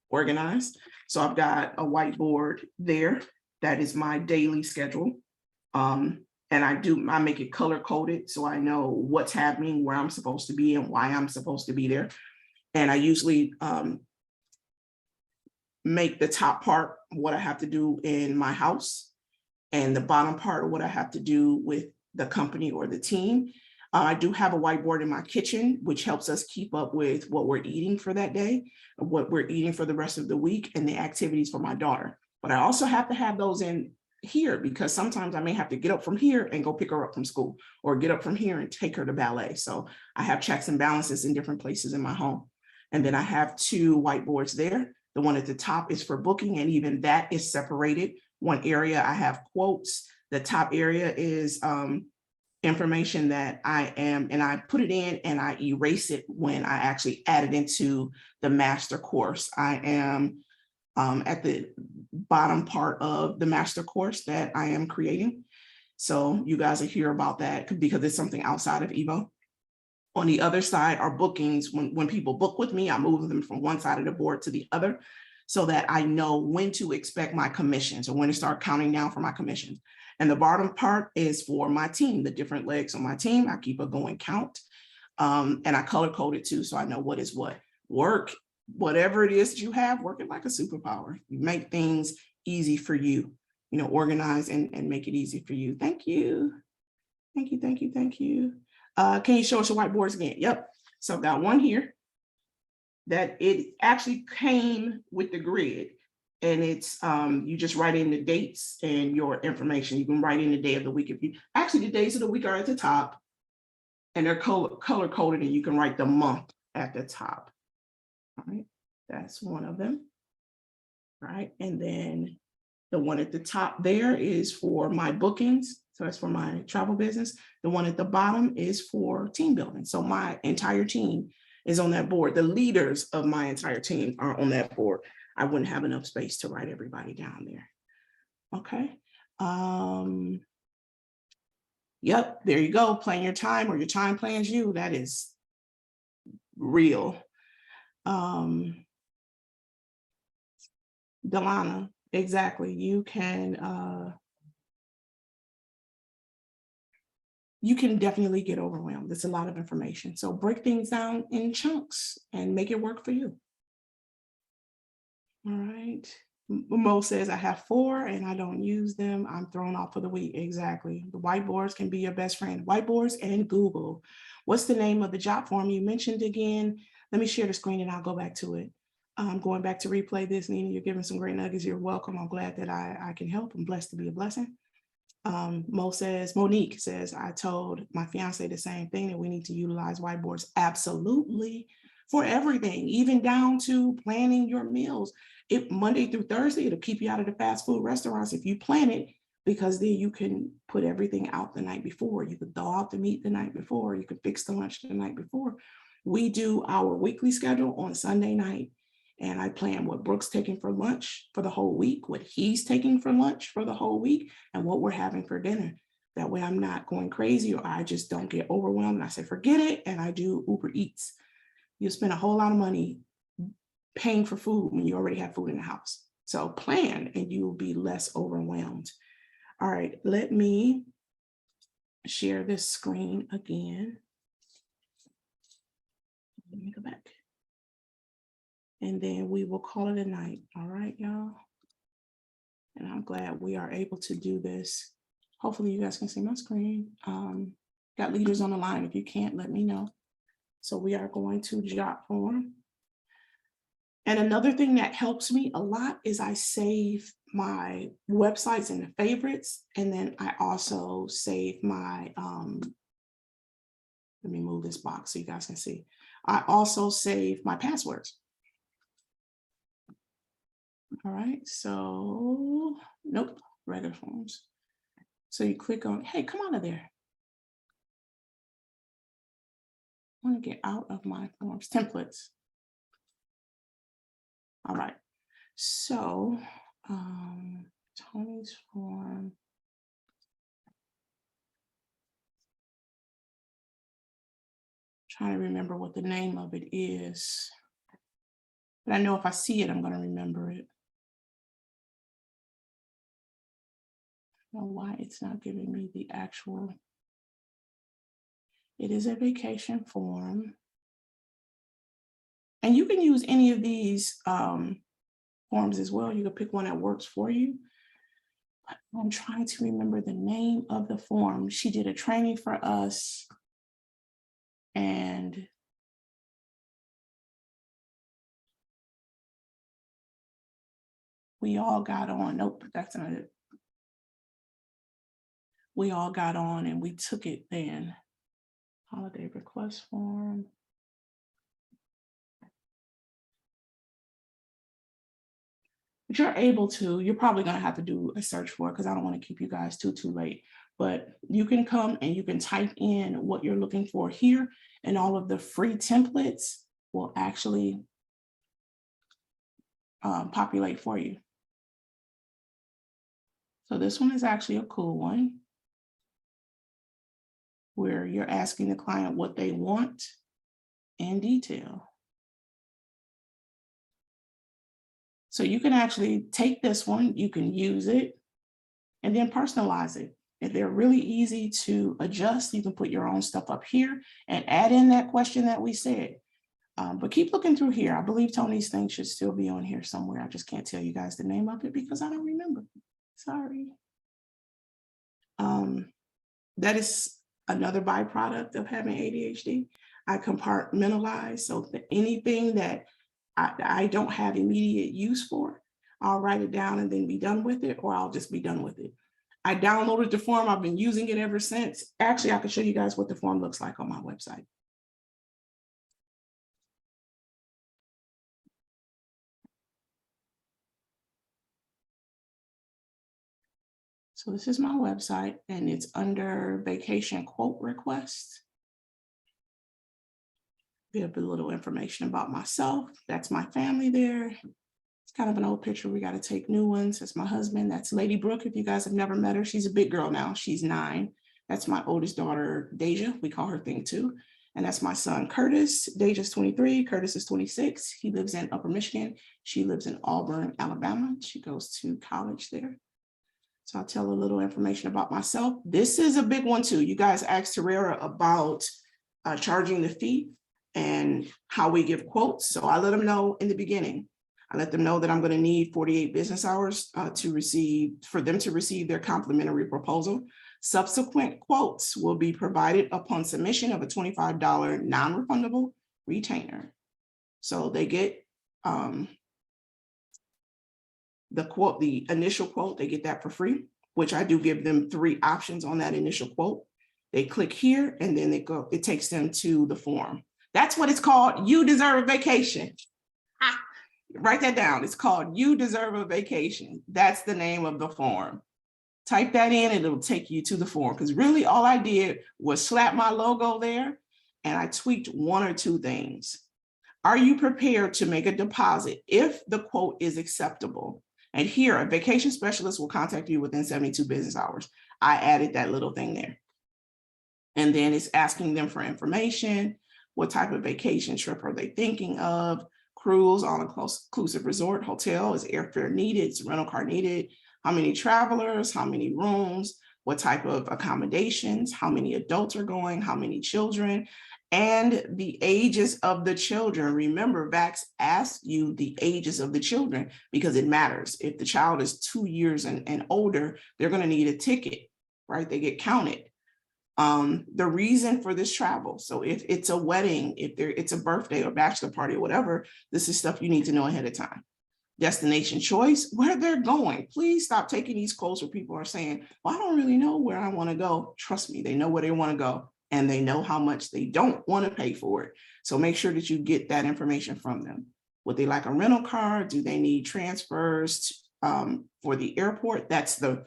organize. So I've got a whiteboard there. That is my daily schedule. And I make it color coded so I know what's happening, where I'm supposed to be and why I'm supposed to be there. And I usually make the top part what I have to do in my house and the bottom part what I have to do with the company or the team. I do have a whiteboard in my kitchen, which helps us keep up with what we're eating for that day, what we're eating for the rest of the week, and the activities for my daughter. But I also have to have those in here because sometimes I may have to get up from here and go pick her up from school or get up from here and take her to ballet. So I have checks and balances in different places in my home. And then I have 2 whiteboards there. The one at the top is for booking, and even that is separated. One area I have quotes. The top area is information that I am, and I put it in and I erase it when I actually add it into the master course. I am at the bottom part of the master course that I am creating. So you guys will hear about that because it's something outside of Evo. On the other side are bookings. When people book with me, I move them from one side of the board to the other so that I know when to expect my commissions or when to start counting down for my commissions. And the bottom part is for my team, the different legs on my team. I keep a going count and I color code it too. So I know what is what. Work, whatever it is that you have, working like a superpower. You make things easy for you, organize and make it easy for you. Thank you. Thank you, thank you, thank you. Can you show us your whiteboards again? Yep. So I've got one here that it actually came with the grid. And it's you just write in the dates and your information. You can write in the day of the week. Actually, the days of the week are at the top and they're color coded, and you can write the month at the top. All right, that's one of them. All right, and then the one at the top there is for my bookings. So that's for my travel business. The one at the bottom is for team building. So my entire team is on that board. The leaders of my entire team are on that board. I wouldn't have enough space to write everybody down there. Okay. Yep, there you go. Plan your time or your time plans you. That is real. Delana, exactly. You can definitely get overwhelmed. It's a lot of information. So break things down in chunks and make it work for you. All right. Mo says, I have 4 and I don't use them. I'm thrown off for the week. Exactly. The whiteboards can be your best friend. Whiteboards and Google. What's the name of the job form you mentioned again? Let me share the screen and I'll go back to it. I'm going back to replay this. Nina, you're giving some great nuggets. You're welcome. I'm glad that I can help. I'm blessed to be a blessing. Monique says, I told my fiance the same thing, that we need to utilize whiteboards. Absolutely. For everything, even down to planning your meals. Monday through Thursday, it'll keep you out of the fast food restaurants if you plan it, because then you can put everything out the night before. You could thaw out the meat the night before. You could fix the lunch the night before. We do our weekly schedule on Sunday night. And I plan what Brooke's taking for lunch for the whole week, what he's taking for lunch for the whole week, and what we're having for dinner. That way I'm not going crazy, or I just don't get overwhelmed. I say, forget it. And I do Uber Eats. You spend a whole lot of money paying for food when you already have food in the house. So plan and you will be less overwhelmed. All right, let me share this screen again. Let me go back. And then we will call it a night. All right, y'all. And I'm glad we are able to do this. Hopefully you guys can see my screen. Got leaders on the line. If you can't, let me know. So we are going to job form. And another thing that helps me a lot is I save my websites in the favorites. And then I also save my, let me move this box so you guys can see. I also save my passwords. All right, so nope, regular forms. So you click on, hey, come out of there. I want to get out of my forms, templates. All right, so Tony's form. Trying to remember what the name of it is. But I know if I see it, I'm going to remember it. I don't know why it's not giving me the actual. It is a vacation form. And you can use any of these forms as well. You can pick one that works for you. But I'm trying to remember the name of the form. She did a training for us. And we all got on. Nope, that's not it. We all got on and we took it then. Holiday request form. But you're able to, you're probably going to have to do a search for it because I don't want to keep you guys too late. But you can come and you can type in what you're looking for here, and all of the free templates will actually populate for you. So this one is actually a cool one, where you're asking the client what they want in detail. So you can actually take this one, you can use it, and then personalize it. If they're really easy to adjust, you can put your own stuff up here and add in that question that we said. But keep looking through here. I believe Tony's thing should still be on here somewhere. I just can't tell you guys the name of it because I don't remember. Sorry. That is another byproduct of having ADHD. I compartmentalize, so that anything that I don't have immediate use for, I'll write it down and then be done with it, or I'll just be done with it. I downloaded the form. I've been using it ever since. Actually, I can show you guys what the form looks like on my website. So this is my website and it's under vacation quote request. Give a little information about myself. That's my family there. It's kind of an old picture. We got to take new ones. That's my husband. That's Lady Brooke. If you guys have never met her, she's a big girl now. She's 9. That's my oldest daughter, Deja. We call her Thing 2. And that's my son, Curtis. Deja's 23. Curtis is 26. He lives in Upper Michigan. She lives in Auburn, Alabama. She goes to college there. So I'll tell a little information about myself. This is a big one too. You guys asked Terera about charging the fee and how we give quotes. So I let them know in the beginning. I let them know that I'm going to need 48 business hours for them to receive their complimentary proposal. Subsequent quotes will be provided upon submission of a $25 non-refundable retainer. So they get the initial quote, they get that for free, which I do give them 3 options on that initial quote. They click here and then it takes them to the form. That's what it's called. You deserve a vacation. Write that down. It's called You Deserve a Vacation. That's the name of the form. Type that in and it'll take you to the form, because really all I did was slap my logo there and I tweaked 1 or 2 things. Are you prepared to make a deposit if the quote is acceptable? And here, a vacation specialist will contact you within 72 business hours. I added that little thing there. And then it's asking them for information. What type of vacation trip are they thinking of? Cruise, all-inclusive resort, hotel, is airfare needed? Is rental car needed? How many travelers? How many rooms? What type of accommodations? How many adults are going? How many children? And the ages of the children. Remember, VAX asks you the ages of the children because it matters. If the child is 2 years and older, they're going to need a ticket, right? They get counted. The reason for this travel. So if it's a wedding, if it's a birthday or bachelor party or whatever, this is stuff you need to know ahead of time. Destination choice, where they're going. Please stop taking these quotes where people are saying, well, I don't really know where I want to go. Trust me, they know where they want to go and they know how much they don't want to pay for it. So make sure that you get that information from them. Would they like a rental car? Do they need transfers for the airport? That's the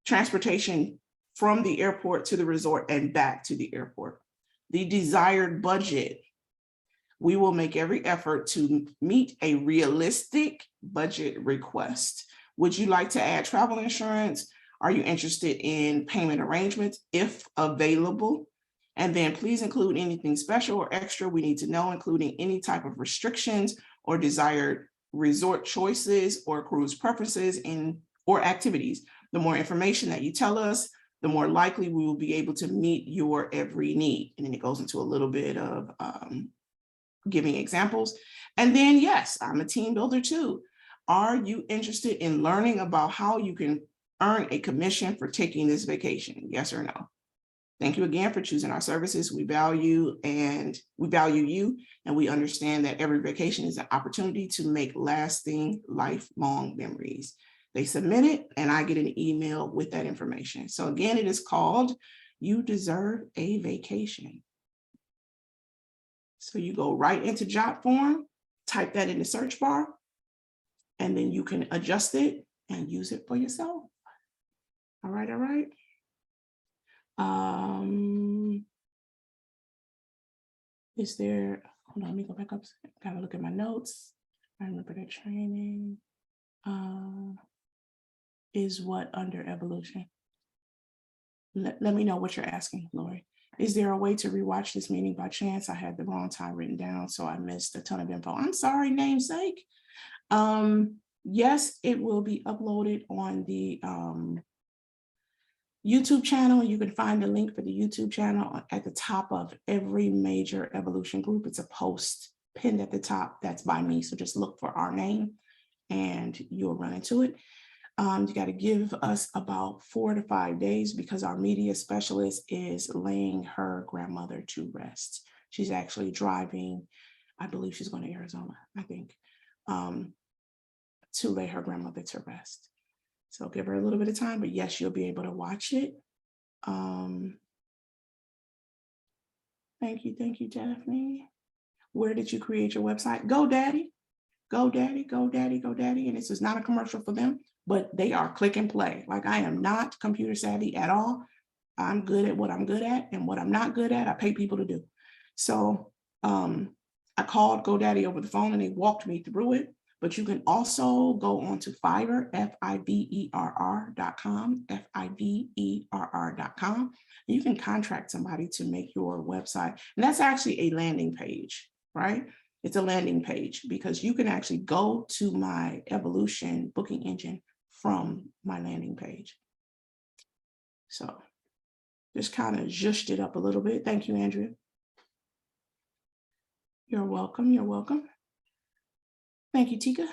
transportation from the airport to the resort and back to the airport. The desired budget. We will make every effort to meet a realistic budget request. Would you like to add travel insurance? Are you interested in payment arrangements if available? And then please include anything special or extra we need to know, including any type of restrictions or desired resort choices or cruise preferences or activities. The more information that you tell us, the more likely we will be able to meet your every need. And then it goes into a little bit of giving examples. And then, yes, I'm a team builder too. Are you interested in learning about how you can earn a commission for taking this vacation? Yes or no? Thank you again for choosing our services. We value you, and we understand that every vacation is an opportunity to make lasting, lifelong memories. They submit it and I get an email with that information. So again, it is called You Deserve a Vacation. So you go right into Jot form, type that in the search bar, and then you can adjust it and use it for yourself. All right, all right. Is there, hold on, let me go back up. Gotta look at my notes. I remember that training. Is what under evolution? Let me know what you're asking, Lori. Is there a way to rewatch this meeting by chance? I had the wrong time written down, so I missed a ton of info. I'm sorry, namesake. Yes, it will be uploaded on the YouTube channel. You can find the link for the YouTube channel at the top of every major evolution group. It's a post pinned at the top that's by me. So just look for our name and you'll run into it. You got to give us about 4 to 5 days because our media specialist is laying her grandmother to rest. She's actually driving, I believe she's going to Arizona, I think, to lay her grandmother to rest. So give her a little bit of time, but yes, you'll be able to watch it. Thank you, Daphne. Where did you create your website? GoDaddy, GoDaddy, GoDaddy, GoDaddy. And this is not a commercial for them, but they are click and play. Like I am not computer savvy at all. I'm good at what I'm good at, and what I'm not good at, I pay people to do. So I called GoDaddy over the phone and they walked me through it. But you can also go on to Fiverr, Fiverr.com, Fiverr.com. You can contract somebody to make your website. And that's actually a landing page, right? It's a landing page because you can actually go to my Evolution booking engine from my landing page. So just kind of zhushed it up a little bit. Thank you, Andrea. You're welcome. You're welcome. Thank you, Tika.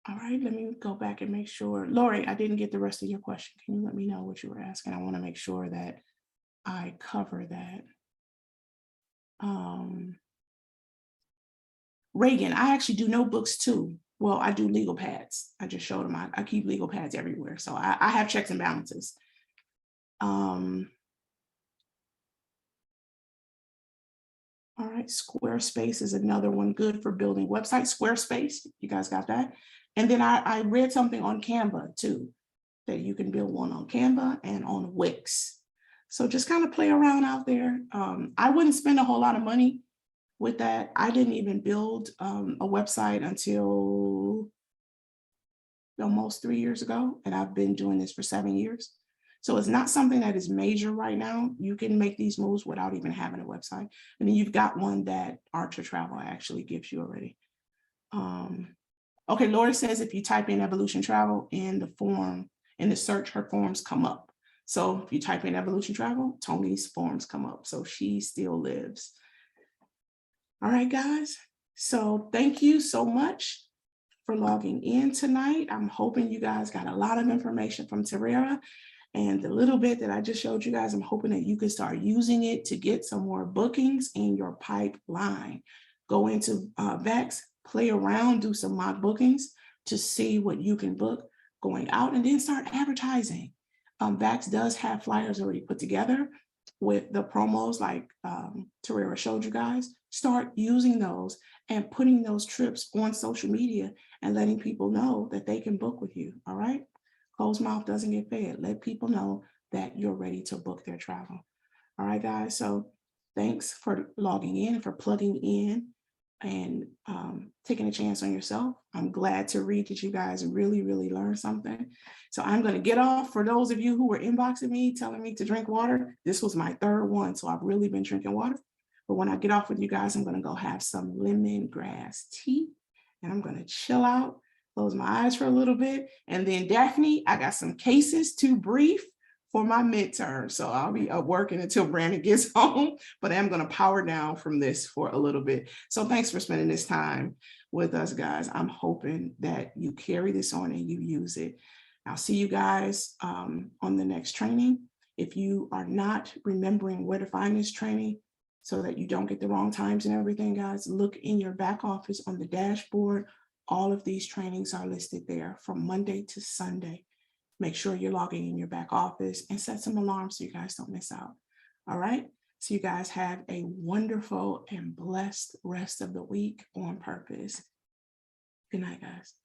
All right, let me go back and make sure. Lori, I didn't get the rest of your question. Can you let me know what you were asking? I want to make sure that I cover that. Reagan, I actually do notebooks too. Well, I do legal pads. I just showed them. I keep legal pads everywhere. So I have checks and balances. All right, Squarespace is another one good for building websites. Squarespace, you guys got that? And then I read something on Canva too, that you can build one on Canva and on Wix. So just kind of play around out there. I wouldn't spend a whole lot of money with that. I didn't even build a website until almost 3 years ago, and I've been doing this for 7 years. So it's not something that is major right now. You can make these moves without even having a website. And then you've got one that Archer Travel actually gives you already. Okay, Lori says if you type in Evolution Travel in the form, in the search, her forms come up. So if you type in Evolution Travel, Tony's forms come up. So she still lives. All right, guys. So thank you so much for logging in tonight. I'm hoping you guys got a lot of information from Terera. And the little bit that I just showed you guys, I'm hoping that you can start using it to get some more bookings in your pipeline. Go into Vex, play around, do some mock bookings to see what you can book going out, and then start advertising. Vex does have flyers already put together with the promos like Terera showed you guys. Start using those and putting those trips on social media and letting people know that they can book with you, all right? Closed mouth doesn't get fed. Let people know that you're ready to book their travel. All right, guys. So thanks for logging in, for plugging in and taking a chance on yourself. I'm glad to read that you guys really, really learned something. So I'm going to get off. For those of you who were inboxing me, telling me to drink water, this was my third one. So I've really been drinking water. But when I get off with you guys, I'm going to go have some lemongrass tea and I'm going to chill out, close my eyes for a little bit. And then Daphne, I got some cases to brief for my midterm. So I'll be up working until Brandon gets home, but I'm going to power down from this for a little bit. So thanks for spending this time with us, guys. I'm hoping that you carry this on and you use it. I'll see you guys on the next training. If you are not remembering where to find this training, so that you don't get the wrong times and everything, guys, look in your back office on the dashboard. All of these trainings are listed there from Monday to Sunday. Make sure you're logging in your back office and set some alarms so you guys don't miss out. All right. So you guys have a wonderful and blessed rest of the week on purpose. Good night, guys.